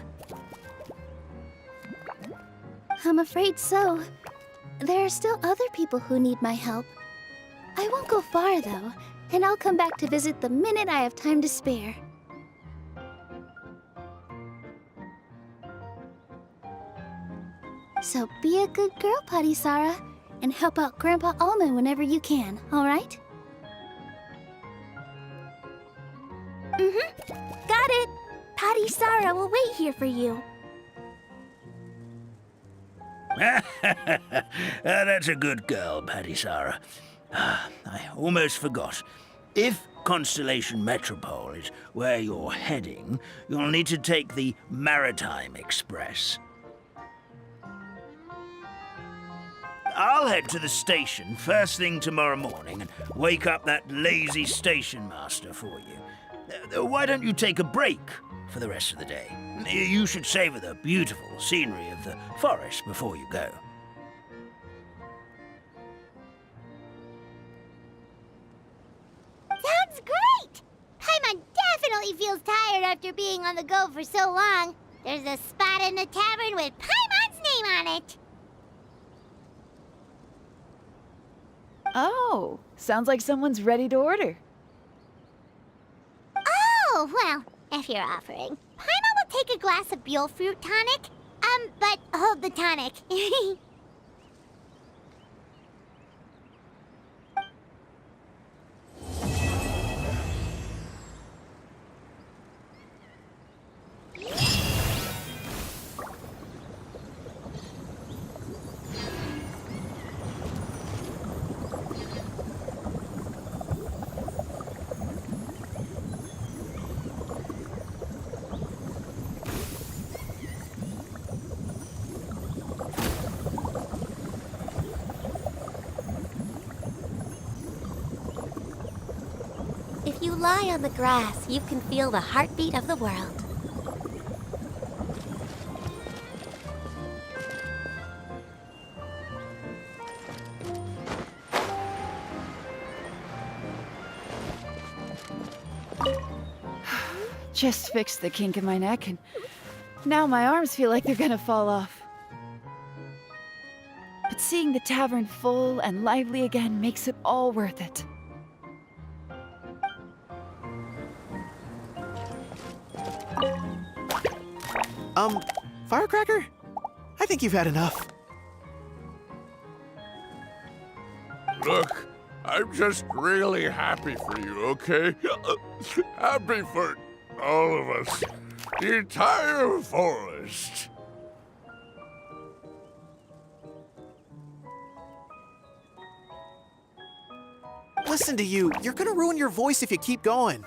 I'm afraid so. There are still other people who need my help. I won't go far, though, and I'll come back to visit the minute I have time to spare. So be a good girl, Patisara, and help out Grandpa Almond whenever you can, all right? Got it! Patisara will wait here for you. That's a good girl, Patisara. I almost forgot. If Constellation Metropole is where you're heading, you'll need to take the Maritime Express. I'll head to the station first thing tomorrow morning and wake up that lazy station master for you. Why don't you take a break for the rest of the day? You should savor the beautiful scenery of the forest before you go. Sounds great! Paimon definitely feels tired after being on the go for so long. There's a spot in the tavern with Paimon's name on it. Oh, sounds like someone's ready to order. Oh, well, if you're offering, Paimon will take a glass of Buell fruit tonic. But hold the tonic. If you lie on the grass, you can feel the heartbeat of the world. Just fixed the kink in my neck, and now my arms feel like they're gonna fall off. But seeing the tavern full and lively again makes it all worth it. Firecracker? I think you've had enough. Look, I'm just really happy for you, okay? Happy for all of us. The entire forest. Listen to you. You're gonna ruin your voice if you keep going.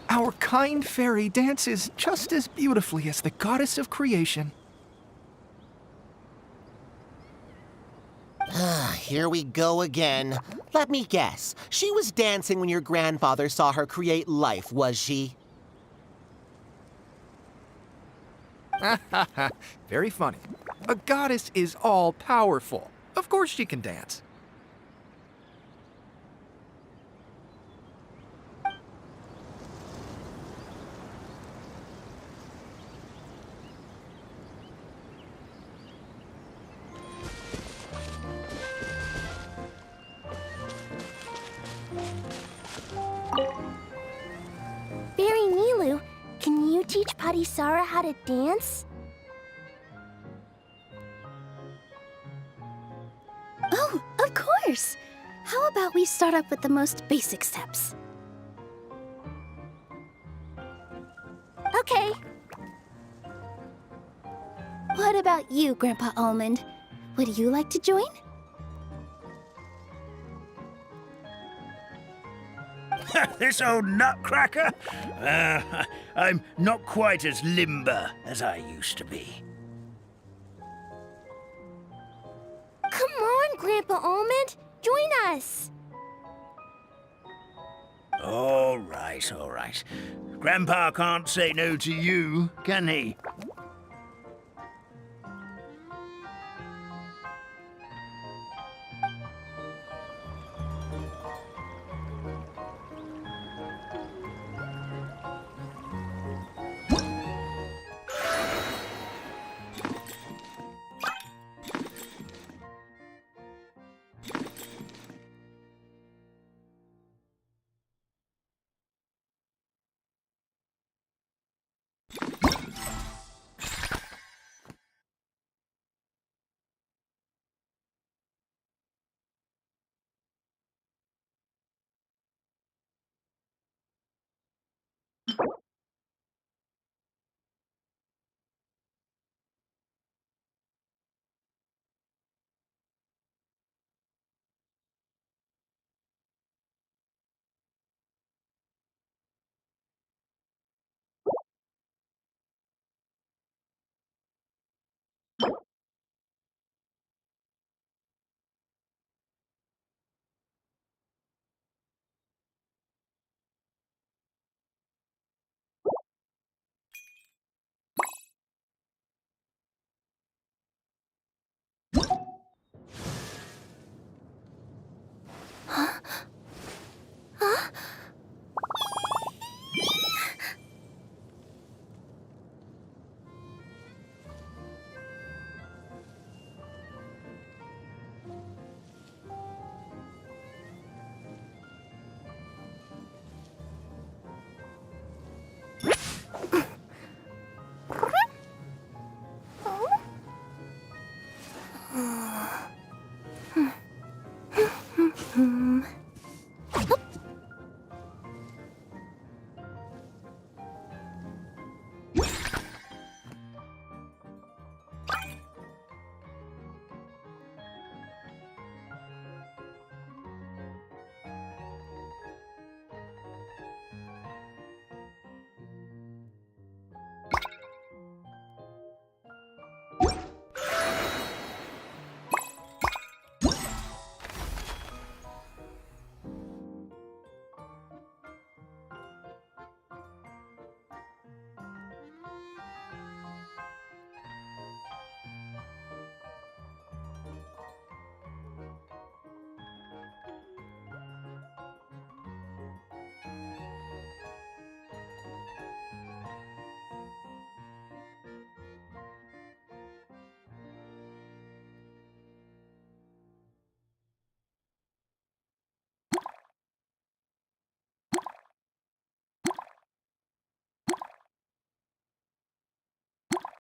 Our kind fairy dances just as beautifully as the goddess of creation. Here we go again. Let me guess. She was dancing when your grandfather saw her create life, was she? Very funny. A goddess is all-powerful. Of course she can dance. Auntie Sarah how to dance? Oh, of course! How about we start up with the most basic steps? Okay. What about you, Grandpa Almond? Would you like to join? This old nutcracker? I'm not quite as limber as I used to be. Come on, Grandpa Almond. Join us. All right, all right. Grandpa can't say no to you, can he?